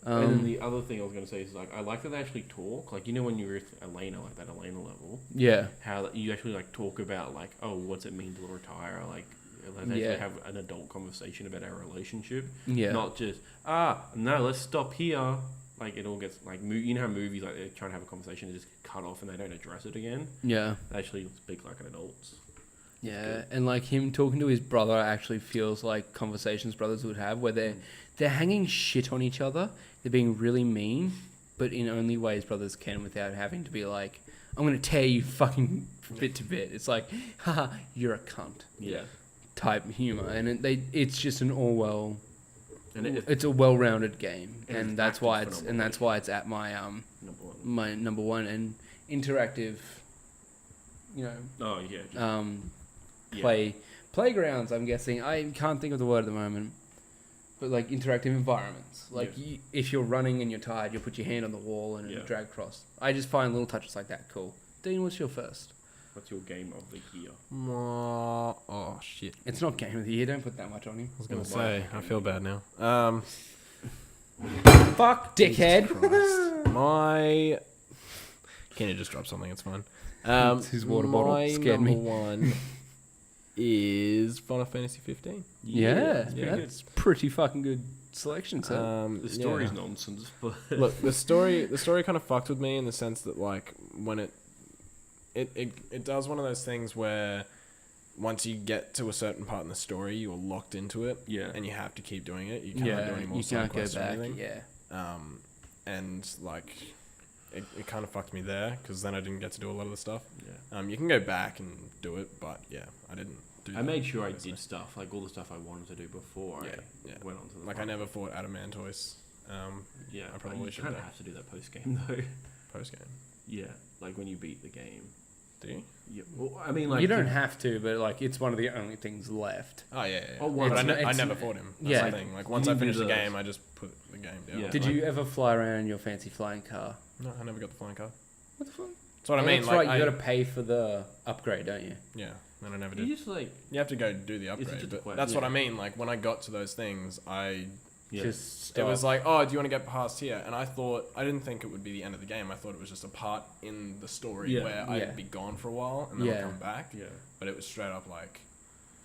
And then the other thing I was going to say is, like, I like that they actually talk. Like, you know when you're with Elena, like that Elena level, Yeah. how you actually, like, talk about, like, oh, what's it mean to retire? Like, they actually have an adult conversation about our relationship. Yeah. Not just, no, let's stop here. Like, it all gets, like, you know how movies, like, they're trying to have a conversation and just cut off and they don't address it again? Yeah. They actually speak like an adults. Yeah, and like him talking to his brother actually feels like conversations brothers would have, where they're hanging shit on each other. They're being really mean, but in only ways brothers can without having to be like, "I'm gonna tear you fucking bit to bit." It's like, "Haha, you're a cunt." Yeah. Type humor, and it's just an And it's a well-rounded game, And and it's that's acted why it's phenomenally. at my number one. my number one and interactive. You know, Oh, yeah. Yeah. playgrounds. I'm guessing. I can't think of the word at the moment, but like interactive environments. Like if you're running and you're tired, you'll put your hand on the wall and Yeah. drag across. I just find little touches like that cool. Dean, what's your first? What's your game of the year? Oh shit! It's not game of the year. Don't put that much on him. I was gonna say, I feel bad now. Fuck, dickhead. My Keena just dropped something. It's fine. It's his water bottle. Scared me. My number one is Final Fantasy 15. Yeah, Yeah. that's pretty fucking good selection. So The story's nonsense, but Look, the story kind of fucked with me in the sense that like when it does one of those things where once you get to a certain part in the story, you're locked into it. Yeah. And you have to keep doing it. You can't do any more you side can't go quests or back. anything. Yeah. And like it kind of fucked me there because then I didn't get to do a lot of the stuff. yeah. You can go back and do it, but yeah, I didn't do that. I made sure I basically. did stuff like all the stuff I wanted to do before I went on to the Like I never fought Adamantoise Yeah, I probably you should kind of have. have to do that post game though. post game. Yeah, like when you beat the game. Do you? Yeah, well, I mean, like you don't have to, but like it's one of the only things left. Oh yeah. Oh, But I it's- never fought him. That's yeah. the thing. Like once You I do finished the those. game, I just put the game down. Yeah. Did like- you ever fly around in your fancy flying car? No, I never got the flying car. What the fuck? That's what I mean. That's Like right. You got to pay for the upgrade, don't you? yeah, and I never You did. just like You have to go do the Is it upgrade, just a but quest? that's what Yeah. I mean. Like when I got to those things, Just it was like, oh, do you want to get past here? And I didn't think it would be the end of the game. I thought it was just a part in the story Yeah. where Yeah. I'd be gone for a while and then I'd come back. yeah, But it was straight up like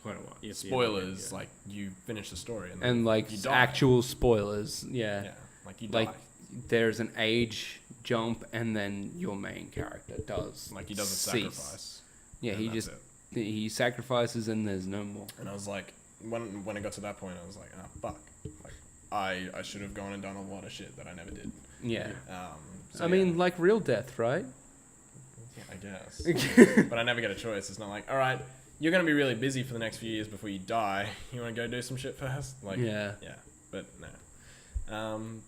quite a while. Yeah, spoilers. yeah. Like you finish the story and like you die. actual spoilers. Yeah. yeah, like you Like die. there's an age jump, and then your main character does Like he does a cease. sacrifice. Yeah, and he that's just it. he sacrifices, and there's no more. And I was like, when it got to that point, I was like, oh fuck. Like I should have gone and done a lot of shit that I never did. Yeah. So I mean, like real death, right? yeah, I guess. But I never get a choice. It's not like, all right, you're gonna be really busy for the next few years before you die. You want to go do some shit first? Like, Yeah. But no.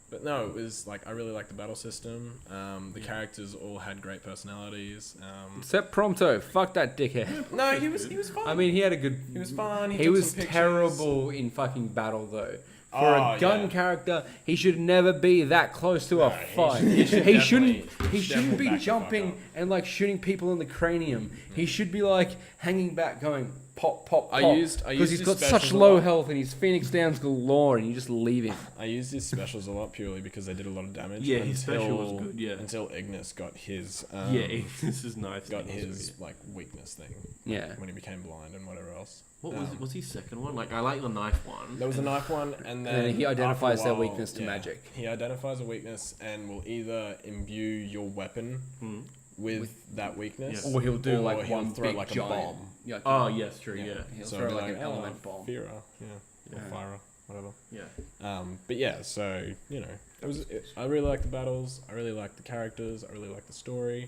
But no, it was like I really liked the battle system. The characters all had great personalities. Except Prompto. Fuck that dickhead. No, he was fun. I mean, he had a good. he was fun. He took was some pictures. terrible in fucking battle, though. For Oh, a gun yeah. character, he should never be that close to a No, he fight. should- he should He shouldn't. definitely- He he should shouldn't definitely be back the fuck jumping up. and like shooting people in the cranium. He should be like hanging back, going pop, pop, pop. I used because he's his got specials such a low lot. health and he's Phoenix Downs galore, and you just leave him. I used his specials a lot purely because they did a lot of damage. Yeah, his special was until- good, yeah. Until Ignis got his. Yeah, this is nice. Got It was his weird. like weakness thing. Yeah. When he became blind and whatever else. What was his second one? Like I like the knife one. There was a knife one, and then And he identifies after a their while, weakness to magic. He identifies a weakness and will either imbue your weapon Hmm. with that weakness, Yeah. Or he'll do or like he'll one throw big like giant. a bomb. Yeah, Oh yes, true. Yeah. He'll So throw it'd be like an element bomb. Fira, yeah, Yeah. or Fira, whatever. Yeah. But yeah, so you know, I really liked the battles. I really liked the characters. I really liked the story.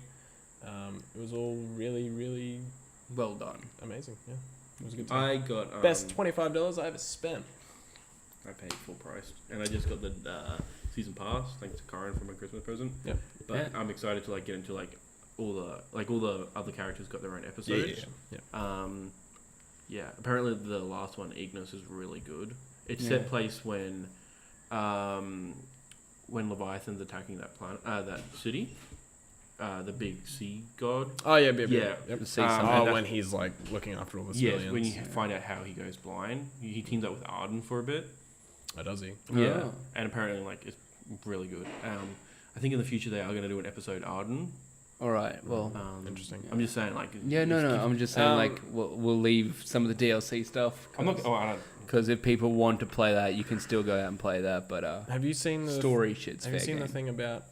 It was all really, really Well done. amazing. Yeah, it was a good time. I got Best $25 I ever spent. I paid full price, and I just got the season pass thanks to Kyron for my Christmas present. Yep. But Yeah. I'm excited to like get into like all the other characters got their own episodes. Yeah. Yeah. Apparently the last one, Ignis, is really good. It's Yeah. set place when Leviathan's attacking that planet, that city, the big sea god. Oh yeah, Yeah. Yep. The sea Um, summit. and Oh, that's- when he's like looking after all the Yes, civilians. when you find out how he goes blind, he teams up with Arden for a bit. Oh, does he? Yeah, Oh. and apparently like it's really good. I think in the future they are going to do an episode Arden. All right. Well. Interesting. I'm just saying like Yeah, no. just keep- I'm just saying, Um, like, we'll leave some of the DLC stuff. I'm not. Oh, I don't. Because if people want to play that, you can still go out and play that. But Have you seen the story shit's Have fair you seen game. the thing about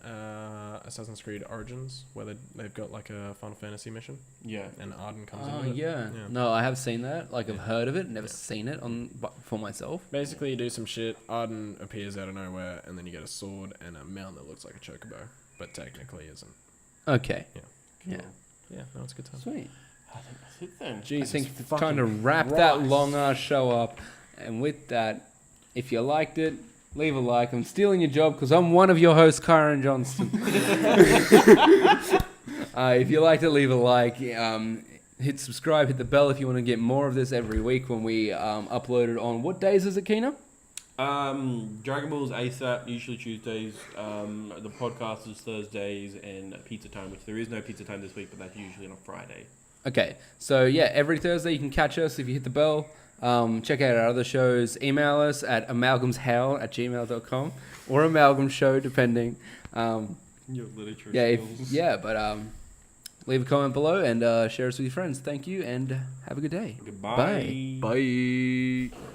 Assassin's Creed Origins where they've got like a Final Fantasy mission Yeah. and Arden comes Oh into it? yeah. Yeah. No, I have seen that. Like I've Yeah. heard of it, never seen it for myself. Basically, you do some shit. Arden appears out of nowhere, and then you get a sword and a mount that looks like a chocobo, but technically isn't. Okay. Yeah. Yeah, no, it's a good time. Sweet. I think that's it then. Jesus I think it's fucking time to wrap that Christ. long ass show up. And with that, if you liked it, leave a like. I'm stealing your job because I'm one of your hosts, Kyron Johnston. If you liked it, leave a like. Hit subscribe, hit the bell if you want to get more of this every week when we upload it on. What days is it, Keena? Dragon Ball's ASAP, usually Tuesdays. The podcast is Thursdays, and Pizza Time, which there is no Pizza Time this week, but that's usually on a Friday. Okay, so yeah, every Thursday you can catch us if you hit the bell. Check out our other shows. Email us at amalgamshow@gmail.com or Amalgam Show, depending. Your literature Yeah, skills. but leave a comment below and share us with your friends. Thank you and have a good day. Goodbye. Bye. Bye.